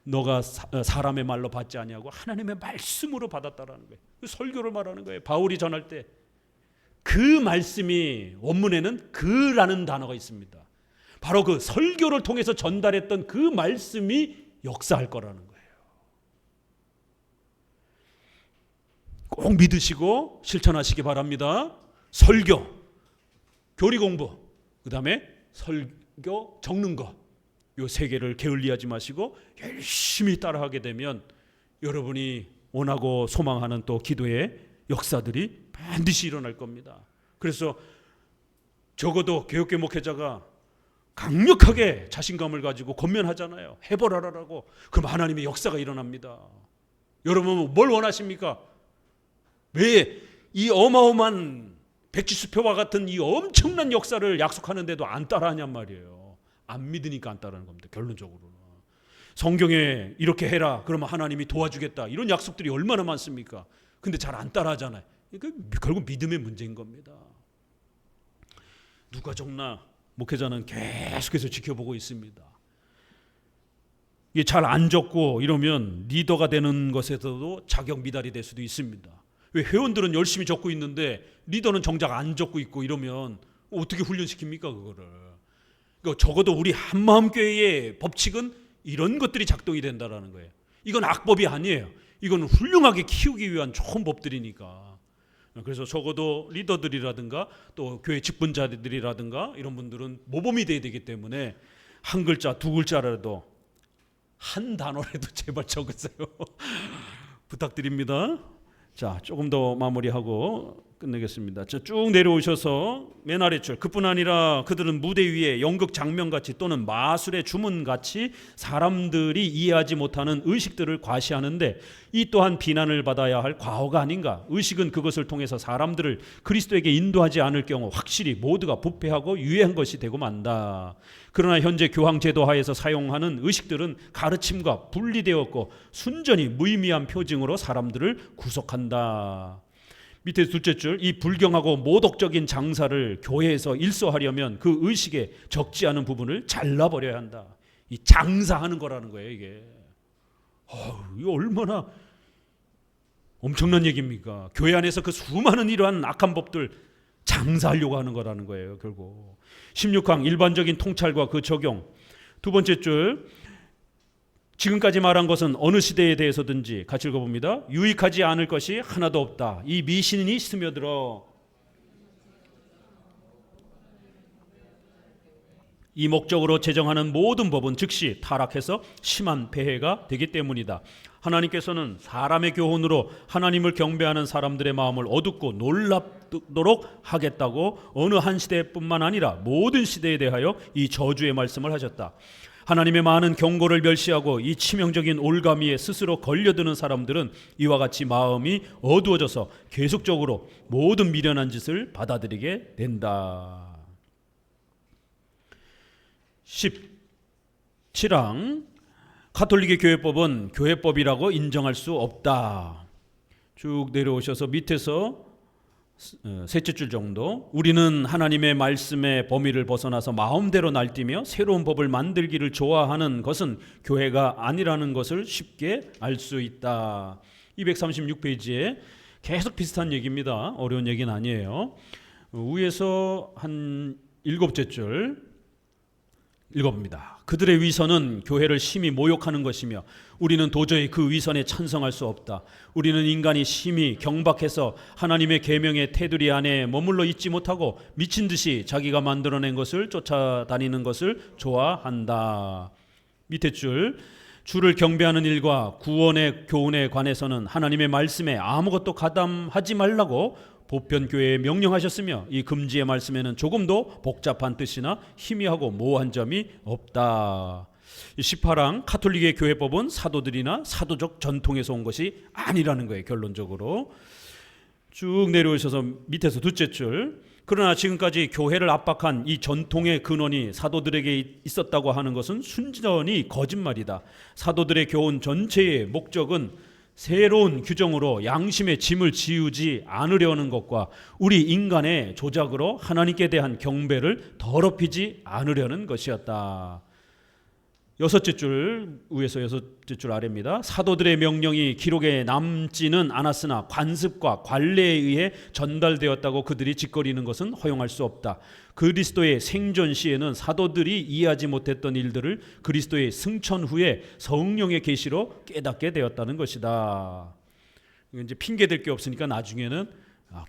너가 사람의 말로 받지 아니하고 하나님의 말씀으로 받았다라는 거예요. 설교를 말하는 거예요. 바울이 전할 때 그 말씀이, 원문에는 그라는 단어가 있습니다. 바로 그 설교를 통해서 전달했던 그 말씀이 역사할 거라는 거예요. 꼭 믿으시고 실천하시기 바랍니다. 설교, 교리 공부, 그 다음에 설교 적는 거, 이 세 개를 게을리하지 마시고 열심히 따라하게 되면 여러분이 원하고 소망하는 또 기도의 역사들이 반드시 일어날 겁니다. 그래서 적어도 개혁교 목회자가 강력하게 자신감을 가지고 권면하잖아요. 해보라라고. 그럼 하나님의 역사가 일어납니다. 여러분 뭘 원하십니까? 왜 이 어마어마한 백지수표와 같은 이 엄청난 역사를 약속하는데도 안 따라하냔 말이에요. 안 믿으니까 안 따라하는 겁니다. 결론적으로는. 성경에 이렇게 해라, 그러면 하나님이 도와주겠다, 이런 약속들이 얼마나 많습니까? 근데 잘 안 따라하잖아요. 그러니까 결국 믿음의 문제인 겁니다. 누가 적나 목회자는 계속해서 지켜보고 있습니다. 이게 잘 안 적고 이러면 리더가 되는 것에서도 자격 미달이 될 수도 있습니다. 왜 회원들은 열심히 적고 있는데 리더는 정작 안 적고 있고 이러면 어떻게 훈련시킵니까 그거를? 그러니까 적어도 우리 한마음교회의 법칙은 이런 것들이 작동이 된다라는 거예요. 이건 악법이 아니에요. 이건 훌륭하게 키우기 위한 좋은 법들이니까. 그래서 적어도 리더들이라든가 또 교회 직분자들이라든가 이런 분들은 모범이 돼야 되기 때문에 한 글자 두 글자라도 한 단어라도 제발 적으세요. 부탁드립니다. 자, 조금 더 마무리하고 끝내겠습니다. 쭉 내려오셔서 맨 아래줄, 그뿐 아니라 그들은 무대 위에 연극 장면같이 또는 마술의 주문같이 사람들이 이해하지 못하는 의식들을 과시하는데 이 또한 비난을 받아야 할 과오가 아닌가. 의식은 그것을 통해서 사람들을 그리스도에게 인도하지 않을 경우 확실히 모두가 부패하고 유해한 것이 되고 만다. 그러나 현재 교황제도 하에서 사용하는 의식들은 가르침과 분리되었고 순전히 무의미한 표징으로 사람들을 구속한다. 밑에 둘째 줄, 이 불경하고 모독적인 장사를 교회에서 일소하려면 그 의식에 적지 않은 부분을 잘라버려야 한다. 이 장사하는 거라는 거예요, 이게. 이거 얼마나 엄청난 얘기입니까? 교회 안에서 그 수많은 이러한 악한 법들 장사하려고 하는 거라는 거예요, 결국. 16항 일반적인 통찰과 그 적용. 두 번째 줄, 지금까지 말한 것은 어느 시대에 대해서든지 같이 읽어봅니다. 유익하지 않을 것이 하나도 없다. 이 미신이 스며들어 이 목적으로 제정하는 모든 법은 즉시 타락해서 심한 폐해가 되기 때문이다. 하나님께서는 사람의 교훈으로 하나님을 경배하는 사람들의 마음을 어둡고 놀랍도록 하겠다고 어느 한 시대뿐만 아니라 모든 시대에 대하여 이 저주의 말씀을 하셨다. 하나님의 많은 경고를 멸시하고 이 치명적인 올가미에 스스로 걸려드는 사람들은 이와 같이 마음이 어두워져서 계속적으로 모든 미련한 짓을 받아들이게 된다. 17항 가톨릭의 교회법은 교회법이라고 인정할 수 없다. 쭉 내려오셔서 밑에서 셋째 줄 정도, 우리는 하나님의 말씀의 범위를 벗어나서 마음대로 날뛰며 새로운 법을 만들기를 좋아하는 것은 교회가 아니라는 것을 쉽게 알 수 있다. 236페이지에 계속 비슷한 얘기입니다. 어려운 얘기는 아니에요. 위에서 한 7째 줄 읽어봅니다. 그들의 위선은 교회를 심히 모욕하는 것이며 우리는 도저히 그 위선에 찬성할 수 없다. 우리는 인간이 심히 경박해서 하나님의 계명의 테두리 안에 머물러 있지 못하고 미친 듯이 자기가 만들어낸 것을 쫓아다니는 것을 좋아한다. 밑에 줄, 주를 경배하는 일과 구원의 교훈에 관해서는 하나님의 말씀에 아무것도 가담하지 말라고 보편교회에 명령하셨으며 이 금지의 말씀에는 조금도 복잡한 뜻이나 희미하고 모호한 점이 없다. 18항 가톨릭의 교회법은 사도들이나 사도적 전통에서 온 것이 아니라는 거예요. 결론적으로 쭉 내려오셔서 밑에서 둘째 줄, 그러나 지금까지 교회를 압박한 이 전통의 근원이 사도들에게 있었다고 하는 것은 순전히 거짓말이다. 사도들의 교훈 전체의 목적은 새로운 규정으로 양심의 짐을 지우지 않으려는 것과 우리 인간의 조작으로 하나님께 대한 경배를 더럽히지 않으려는 것이었다. 여섯째 줄, 위에서 여섯째 줄 아래입니다. 사도들의 명령이 기록에 남지는 않았으나 관습과 관례에 의해 전달되었다고 그들이 짓거리는 것은 허용할 수 없다. 그리스도의 생전 시에는 사도들이 이해하지 못했던 일들을 그리스도의 승천 후에 성령의 계시로 깨닫게 되었다는 것이다. 이제 핑계댈 게 없으니까 나중에는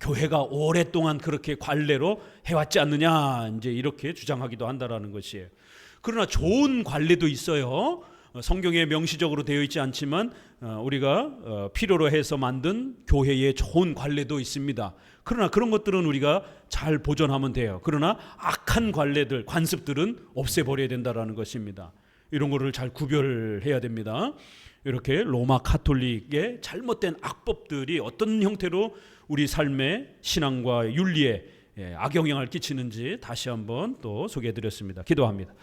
교회가 오랫동안 그렇게 관례로 해왔지 않느냐 이제 이렇게 주장하기도 한다라는 것이에요. 그러나 좋은 관례도 있어요. 성경에 명시적으로 되어 있지 않지만 우리가 필요로 해서 만든 교회의 좋은 관례도 있습니다. 그러나 그런 것들은 우리가 잘 보존하면 돼요. 그러나 악한 관례들, 관습들은 없애버려야 된다는 것입니다. 이런 거를 잘 구별해야 됩니다. 이렇게 로마 가톨릭의 잘못된 악법들이 어떤 형태로 우리 삶의 신앙과 윤리에 악영향을 끼치는지 다시 한번 또 소개해드렸습니다. 기도합니다.